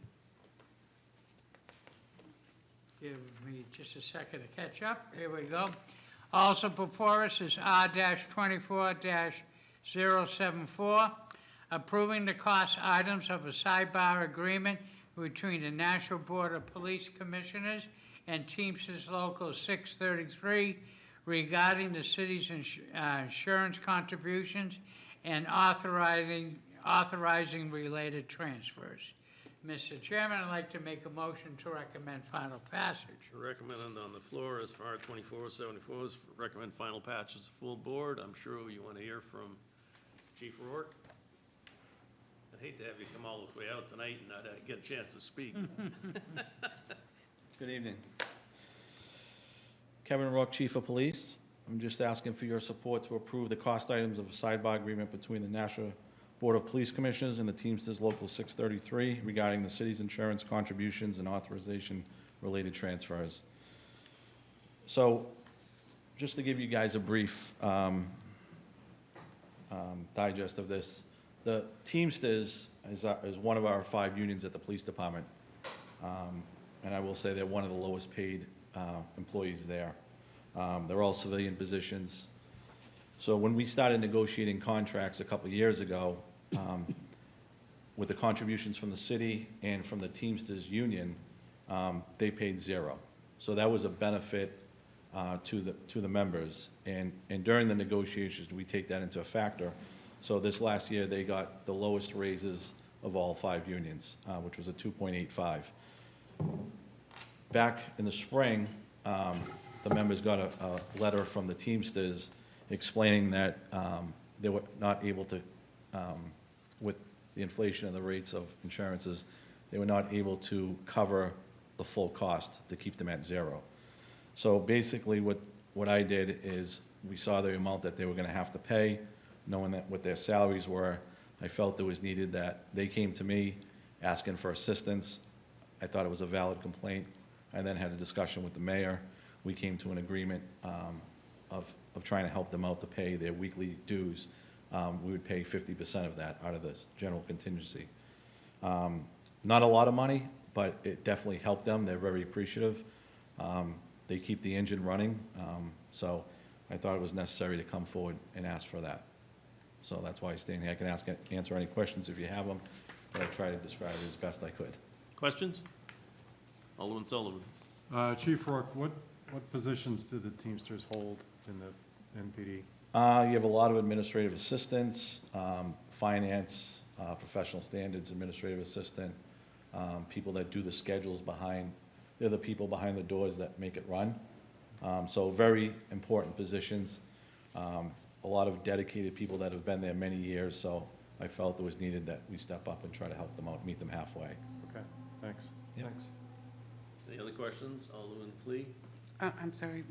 Give me just a second to catch up. Here we go. Also before us is R-24-074, approving the cost items of a sidebar agreement between the National Board of Police Commissioners and Teamsters Local 633 regarding the city's insurance contributions and authorizing related transfers. Mr. Chairman, I'd like to make a motion to recommend final passage. Recommended on the floor is for R-2474, is recommend final patch as a full board. I'm sure you want to hear from Chief Rourke. I'd hate to have you come all the way out tonight and not get a chance to speak. Good evening. Kevin Rourke, Chief of Police. I'm just asking for your support to approve the cost items of a sidebar agreement between the National Board of Police Commissioners and the Teamsters Local 633 regarding the city's insurance contributions and authorization-related transfers. So, just to give you guys a brief digest of this, the Teamsters is one of our 5 unions at the police department, and I will say they're one of the lowest paid employees there. They're all civilian positions. So when we started negotiating contracts a couple of years ago, with the contributions from the city and from the Teamsters union, they paid 0. So that was a benefit to the members. And during the negotiations, we take that into a factor. So this last year, they got the lowest raises of all 5 unions, which was a 2.85. Back in the spring, the members got a letter from the Teamsters explaining that they were not able to, with the inflation and the rates of insurances, they were not able to cover the full cost to keep them at 0. So basically what I did is we saw the amount that they were going to have to pay, knowing that what their salaries were. I felt it was needed that they came to me asking for assistance. I thought it was a valid complaint. I then had a discussion with the mayor. We came to an agreement of trying to help them out to pay their weekly dues. We would pay 50% of that out of the general contingency. Not a lot of money, but it definitely helped them. They're very appreciative. They keep the engine running, so I thought it was necessary to come forward and ask for that. So that's why I stand here. I can answer any questions if you have them, but I try to describe it as best I could. Questions? Alderman Sullivan. Chief Rourke, what positions do the Teamsters hold in the NPD? You have a lot of administrative assistants, finance, professional standards, administrative assistant, people that do the schedules behind. They're the people behind the doors that make it run. So very important positions. A lot of dedicated people that have been there many years, so I felt it was needed that we step up and try to help them out, meet them halfway. Okay, thanks. Yep. Thanks. Any other questions? Alderman Clee? I'm sorry,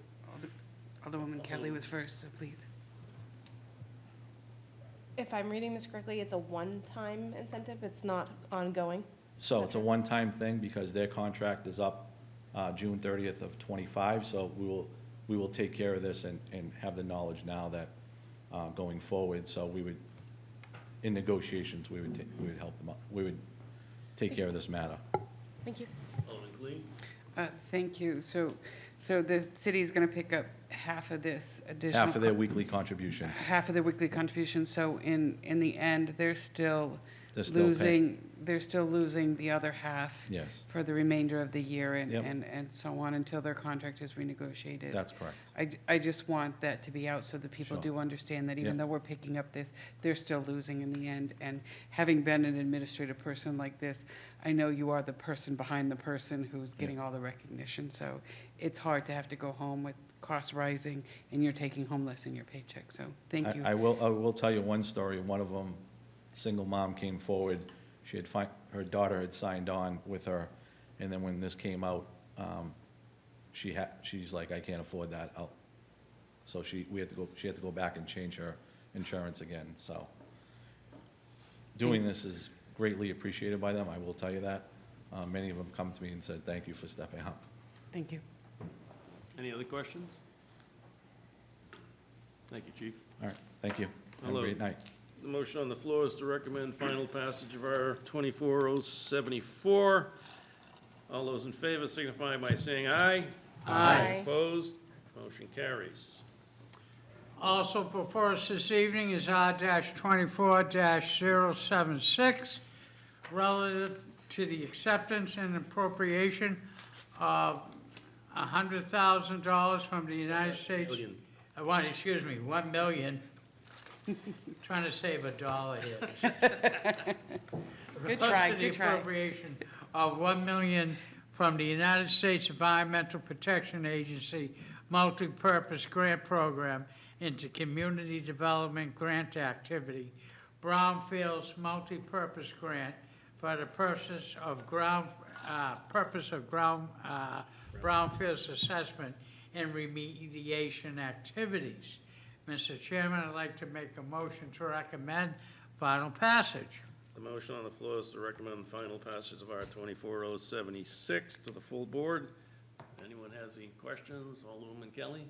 Alderwoman Kelly was first, so please. If I'm reading this correctly, it's a one-time incentive, it's not ongoing? So it's a one-time thing because their contract is up June 30th of '25, so we will take care of this and have the knowledge now that going forward, so we would, in negotiations, we would help them out. We would take care of this matter. Thank you. Alderman Clee? Thank you. So the city's going to pick up half of this additional. Half of their weekly contributions. Half of their weekly contributions. So in the end, they're still paying. they're still losing the other half. Yes. For the remainder of the year and, Yep. and so on until their contract is renegotiated. That's correct. I just want that to be out so that people Sure. do understand that even Yep. though we're picking up this, they're still losing in the end. And having been an administrative person like this, I know you are the person behind the person who's getting all the recognition. So it's hard to have to go home with costs rising and you're taking home less in your paycheck. So thank you. I will tell you one story. One of them, single mom came forward. She had her daughter had signed on with her, and then when this came out, she's like, I can't afford that. So she had to go back and change her insurance again. So doing this is greatly appreciated by them. I will tell you that. Many of them come to me and said, thank you for stepping up. Thank you. Any other questions? Thank you, Chief. All right, thank you. Have a Hello. great night. The motion on the floor is to recommend final passage of our 24074. All those in favor signify by saying aye. Aye. Opposed? Motion carries. Also before us this evening is R-24-076, relative to the acceptance and appropriation of $100,000 from the United States. Million. $1 million. Trying to save a dollar here. Good try, Relative to the good try. appropriation of $1 million from the United States Environmental Protection Agency Multi-Purpose Grant Program into Community Development Grant Activity, Brownfields Multi-Purpose Grant for the purpose of brownfields assessment and remediation activities. Mr. Chairman, I'd like to make a motion to recommend final passage. The motion on the floor is to recommend the final passage of R-24-076 to the full board. If anyone has any questions, Alderwoman Kelly?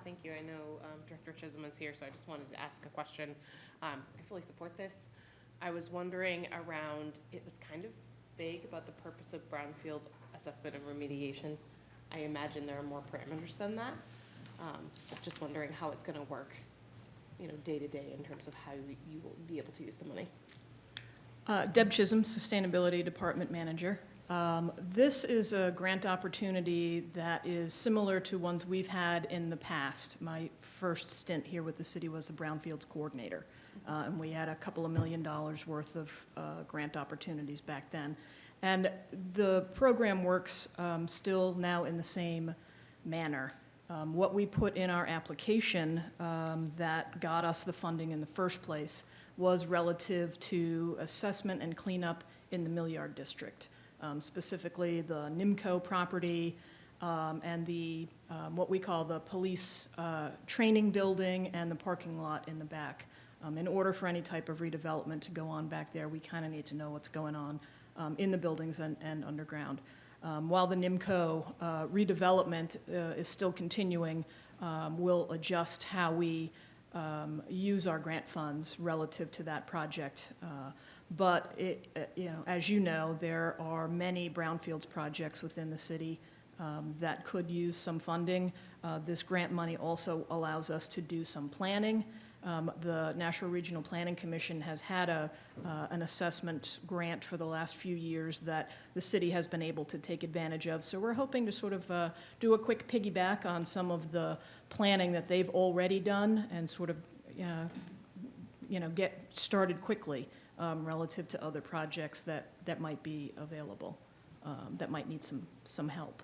Thank you. I know Director Chisholm is here, so I just wanted to ask a question. I fully support this. I was wondering around, it was kind of vague about the purpose of brownfield assessment and remediation. I imagine there are more parameters than that. Just wondering how it's going to work, day to day in terms of how you will be able to use the money. Deb Chisholm, Sustainability Department Manager. This is a grant opportunity that is similar to ones we've had in the past. My first stint here with the city was the Brownfields Coordinator, and we had a couple of $1 million worth of grant opportunities back then. And the program works still now in the same manner. What we put in our application that got us the funding in the first place was relative to assessment and cleanup in the Mill Yard District, specifically the NIMCO property and the what we call the police training building and the parking lot in the back. In order for any type of redevelopment to go on back there, we kind of need to know what's going on in the buildings and underground. While the NIMCO redevelopment is still continuing, we'll adjust how we use our grant funds relative to that project. But as you know, there are many brownfields projects within the city that could use some funding. This grant money also allows us to do some planning. The National Regional Planning Commission has had an assessment grant for the last few years that the city has been able to take advantage of. So we're hoping to sort of do a quick piggyback on some of the planning that they've already done and sort of, get started quickly relative to other projects that might be available, that might need some help.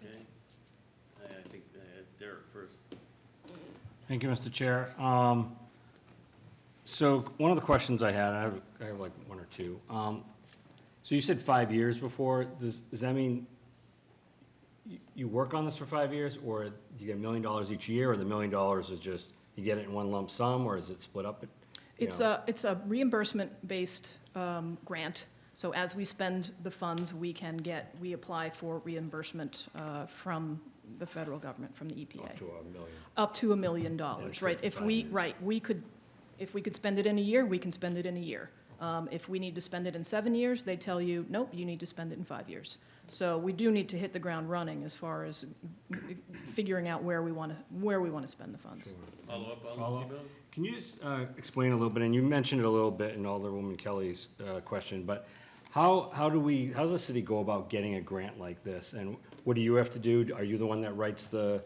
Okay. I think Derek first. Thank you, Mr. Chair. So one of the questions I had, I have like one or two. So you said 5 years before. Does that mean you work on this for 5 years, or you get $1 million each year, or the $1 million is just you get it in one lump sum, or is it split up? It's a reimbursement-based grant. So as we spend the funds, we apply for reimbursement from the federal government, from the EPA. Up to $1 million. Up to $1 million, it's right? good for 5 years. If we could spend it in a year, we can spend it in a year. If we need to spend it in 7 years, they tell you, nope, you need to spend it in 5 years. So we do need to hit the ground running as far as figuring out where we want to spend the funds. Follow up, Follow-up. Can you just explain a little bit, and you mentioned it a little bit in Alderwoman Kelly's question, but how does the city go about getting a grant like this? And what do you have to do? Are you the one that writes the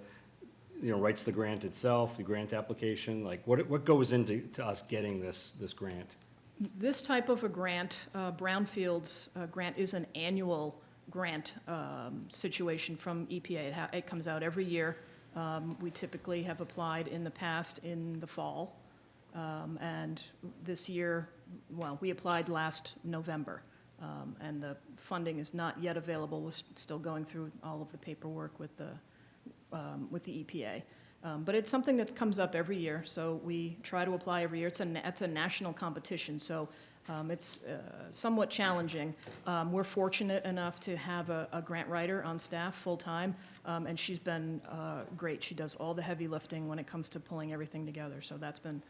grant itself, the grant application? Like, what goes into us getting this grant? This type of a grant, Brownfields grant, is an annual grant situation from EPA. It comes out every year. We typically have applied in the past in the fall. And this year, we applied last November. And the funding is not yet available. We're still going through all of the paperwork with the EPA. But it's something that comes up every year, so we try to apply every year. It's a national competition, so it's somewhat challenging. We're fortunate enough to have a grant writer on staff full-time, and she's been great. She does all the heavy lifting when it comes to pulling everything together, so that's been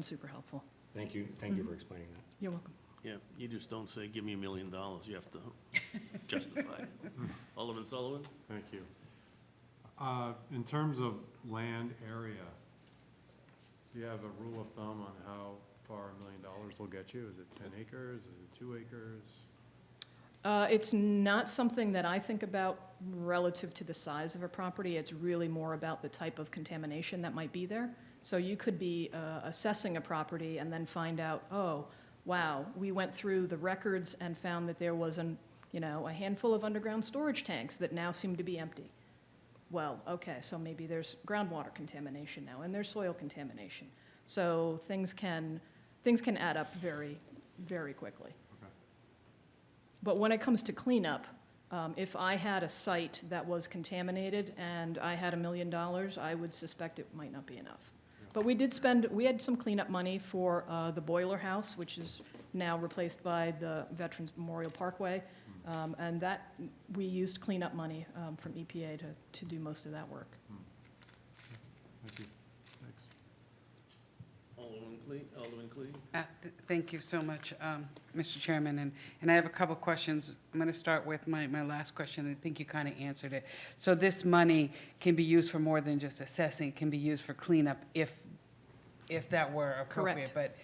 super helpful. Thank you. Thank you for explaining that. You're welcome. Yeah, you just don't say, give me $1 million, you have to justify it. Alderman Sullivan? Thank you. In terms of land area, do you have a rule of thumb on how far $1 million will get you? Is it 10 acres? Is it 2 acres? It's not something that I think about relative to the size of a property. It's really more about the type of contamination that might be there. So you could be assessing a property and then find out, oh, wow, we went through the records and found that there was a handful of underground storage tanks that now seem to be empty. Well, okay, so maybe there's groundwater contamination now and there's soil contamination. So things can add up very, very quickly. But when it comes to cleanup, if I had a site that was contaminated and I had $1 million, I would suspect it might not be enough. But we had some cleanup money for the boiler house, which is now replaced by the Veterans Memorial Parkway. And that, we used cleanup money from EPA to do most of that work. Thank you. Thanks. Alderman Clee? Thank you so much, Mr. Chairman, and I have a couple questions. I'm going to start with my last question. I think you kind of answered it. So this money can be used for more than just assessing. It can be used for cleanup if that were appropriate. Correct.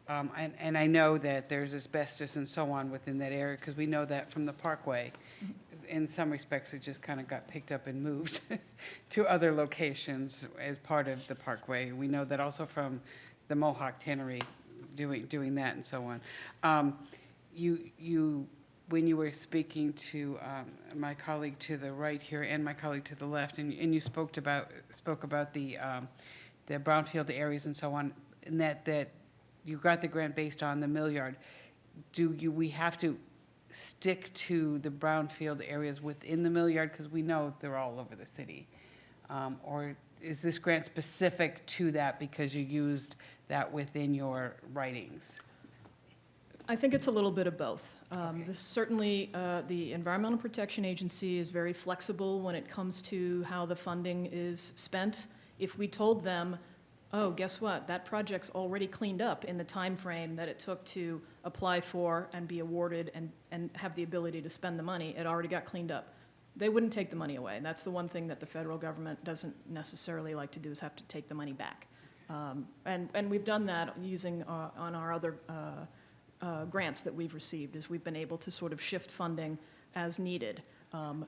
But, and I know that there's asbestos and so on within that area, because we know that from the Parkway. In some respects, it just kind of got picked up and moved to other locations as part of the Parkway. We know that also from the Mohawk Tannery doing that and so on. When you were speaking to my colleague to the right here and my colleague to the left, and you spoke about the brownfield areas and so on, and that you got the grant based on the mill yard. We have to stick to the brownfield areas within the mill yard, because we know they're all over the city? Or is this grant specific to that because you used that within your writings? I think it's a little bit of both. Certainly, the Environmental Protection Agency is very flexible when it comes to how the funding is spent. If we told them, oh, guess what? That project's already cleaned up in the time frame that it took to apply for and be awarded and have the ability to spend the money, it already got cleaned up. They wouldn't take the money away. That's the one thing that the federal government doesn't necessarily like to do, is have to take the money back. And we've done that using on our other grants that we've received, is we've been able to sort of shift funding as needed.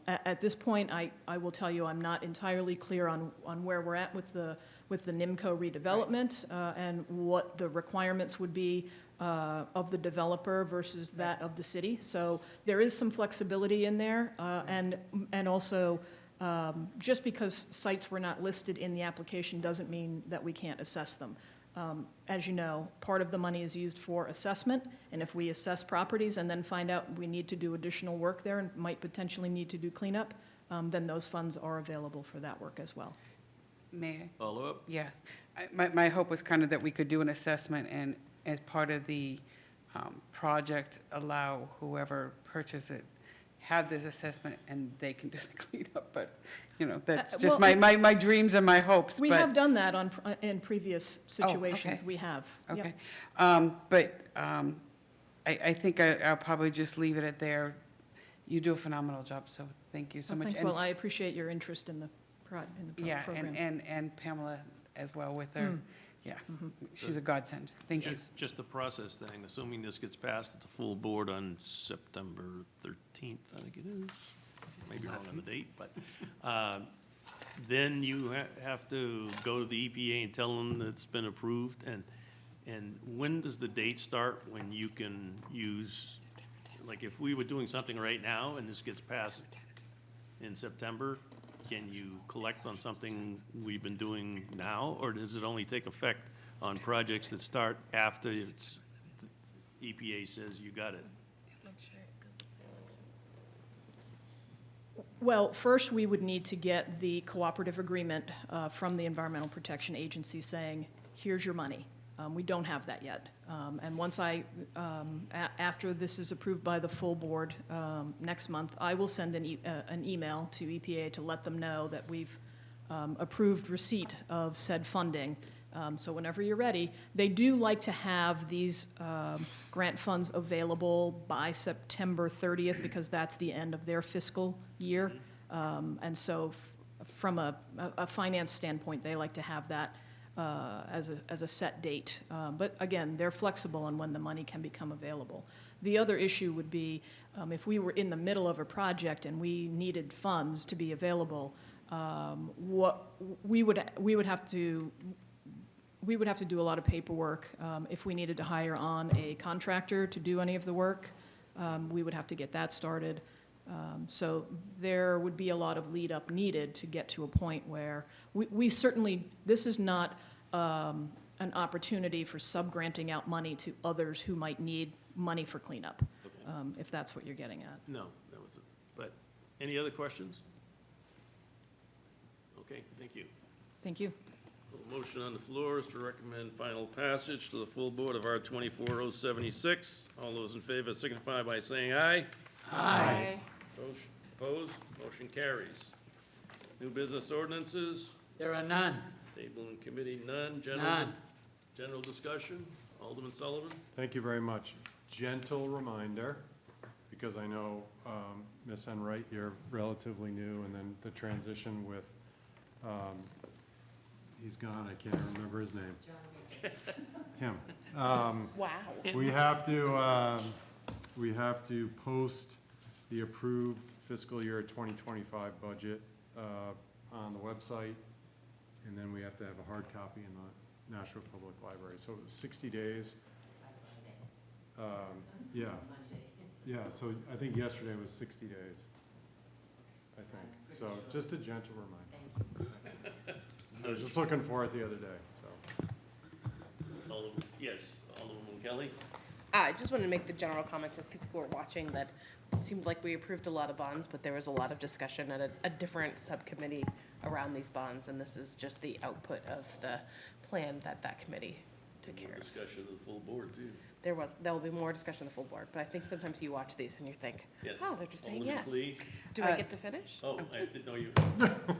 At this point, I will tell you, I'm not entirely clear on where we're at with the NIMCO redevelopment and what the requirements would be of the developer versus that of the city. So there is some flexibility in there, and also just because sites were not listed in the application doesn't mean that we can't assess them. As you know, part of the money is used for assessment, and if we assess properties and then find out we need to do additional work there and might potentially need to do cleanup, then those funds are available for that work as well. May I? Follow up? Yeah. My hope was kind of that we could do an assessment and as part of the project, allow whoever purchases it, have this assessment and they can just clean up. But, that's just well, my dreams and my hopes. We have done that in previous situations. okay. We have. Okay. Yep. I think I'll probably just leave it at there. You do a phenomenal job, so thank you so much. Thanks. And- Well, I appreciate your interest in the Yeah, program. and Pamela as well with her. Yeah, she's a godsend. Thank you. Just the process thing, assuming this gets passed at the full board on September 13th, I think it is, maybe wrong on the date, but then you have to go to the EPA and tell them that it's been approved, and when does the date start when you can use, like if we were doing something right now and this gets passed in September, can you collect on something we've been doing now, or does it only take effect on projects that start after EPA says you got it? Well, first, we would need to get the cooperative agreement from the Environmental Protection Agency saying, here's your money. We don't have that yet. And once after this is approved by the full board next month, I will send an email to EPA to let them know that we've approved receipt of said funding, So whenever you're ready, they do like to have these grant funds available by September 30th because that's the end of their fiscal year. And so from a finance standpoint, they like to have that as a set date. But again, they're flexible on when the money can become available. The other issue would be if we were in the middle of a project and we needed funds to be available, what we would have to do a lot of paperwork. If we needed to hire on a contractor to do any of the work, we would have to get that started. So there would be a lot of lead up needed to get to a point where we certainly, this is not an opportunity for sub-granting out money to others who might need money for cleanup, if that's what you're getting at. No, that was it. But any other questions? Okay, thank you. Thank you. The motion on the floor is to recommend final passage to the full board of R 24-076. All those in favor signify by saying aye. Aye. Opposed? Motion carries. New business ordinances, There are none. table and committee, none. None. General discussion, Alderman Sullivan? Thank you very much. Gentle reminder, because I know Ms. Enright, you're relatively new, and then the transition with, he's gone, I can't remember his name. Him. Wow. We have to post the approved fiscal year 2025 budget on the website, and then we have to have a hard copy in the Nashua Public Library. So it was 60 days. Yeah. Yeah, so I think yesterday was 60 days, I think. So just a gentle reminder. I was just looking for it the other day, so. Yes, Alderman Kelly? I just wanted to make the general comment to people who are watching that it seemed like we approved a lot of bonds, but there was a lot of discussion at a different subcommittee around these bonds, and this is just the output of the plan that committee took care of. Discussion of the full board, too. There will be more discussion of the full board, but I think sometimes you watch these and you think, Yes. oh, they're just saying Alderman yes. Clee? Do I get to finish? Oh, I didn't know you,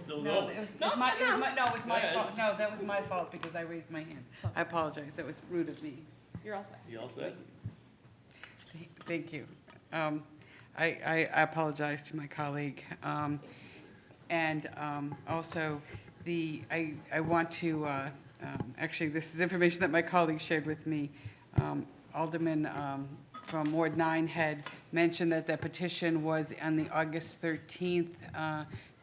still No, no. it was my Go ahead. fault. No, that was my fault because I raised my hand. I apologize. That was rude of me. You're all set. You all set? Thank you. I apologize to my colleague. And also, I want to, actually, this is information that my colleague shared with me. Alderman from Ward 9 had mentioned that the petition was on the August 13th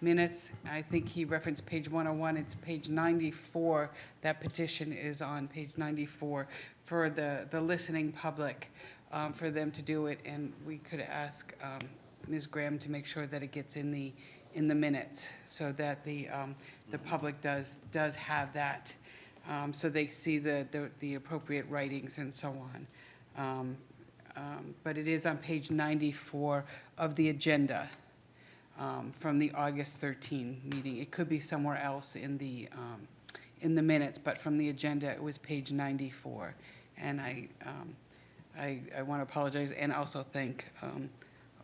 minutes. I think he referenced page 101. It's page 94. That petition is on page 94 for the listening public, for them to do it. And we could ask Ms. Graham to make sure that it gets in the minutes so that the public does have that, so they see the appropriate writings and so on. But it is on page 94 of the agenda from the August 13 meeting. It could be somewhere else in the minutes, but from the agenda, it was page 94. And I want to apologize and also thank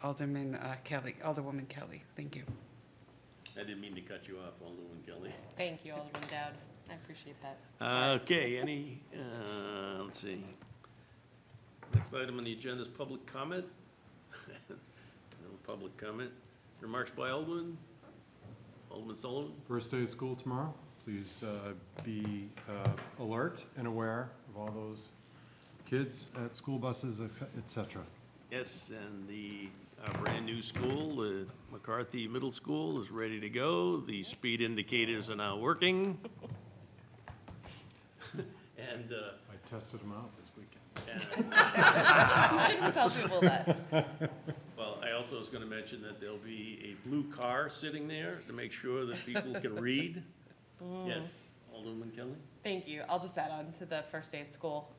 Alderwoman Kelly. Thank you. I didn't mean to cut you off, Alderman Kelly. Thank you, Alderman Dowd. I appreciate that. Okay, let's see. Next item on the agenda is public comment. No public comment. Remarks by Alderman. Alderman Sullivan. First day of school tomorrow. Please be alert and aware of all those kids at school buses, et cetera. Yes, and the brand-new school, the McCarthy Middle School, is ready to go. The speed indicators are now working. And I tested them out this weekend. You shouldn't tell people that. Well, I also was going to mention that there'll be a blue car sitting there to make sure that people can read. Yes, Alderman Kelly? Thank you. I'll just add on to the first day of school.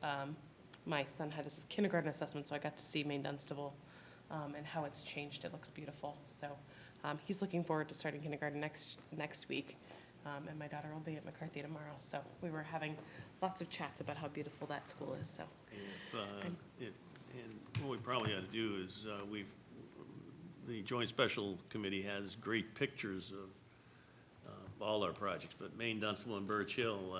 My son had his kindergarten assessment, so I got to see Maine Dunstable and how it's changed. It looks beautiful. So he's looking forward to starting kindergarten next week. And my daughter will be at McCarthy tomorrow. So we were having lots of chats about how beautiful that school is. So, And what we probably ought to do is, the Joint Special Committee has great pictures of all our projects, but Maine Dunstable and Birch Hill,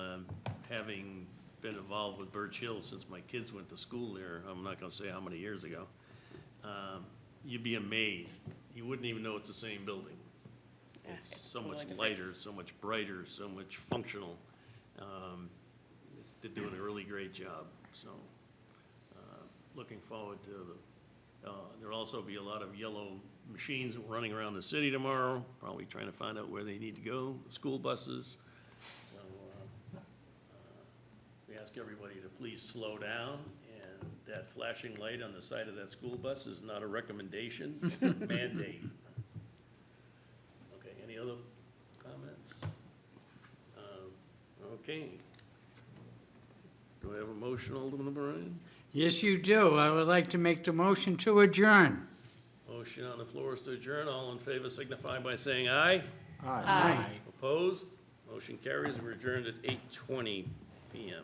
having been involved with Birch Hill since my kids went to school there, I'm not gonna say how many years ago, you'd be amazed. You wouldn't even know it's the same building. It's so much lighter, so much brighter, so much functional. They're doing a really great job, so looking forward to there'll also be a lot of yellow machines running around the city tomorrow, probably trying to find out where they need to go, school buses. So we ask everybody to please slow down, and that flashing light on the side of that school bus is not a recommendation, it's a mandate. Okay, any other comments? Okay. Do I have a motion, Alderman O'Brien? Yes, you do. I would like to make the motion to adjourn. Motion on the floor is to adjourn. All in favor signify by saying aye. Aye. Opposed? Motion carries. We're adjourned at 8:20 PM.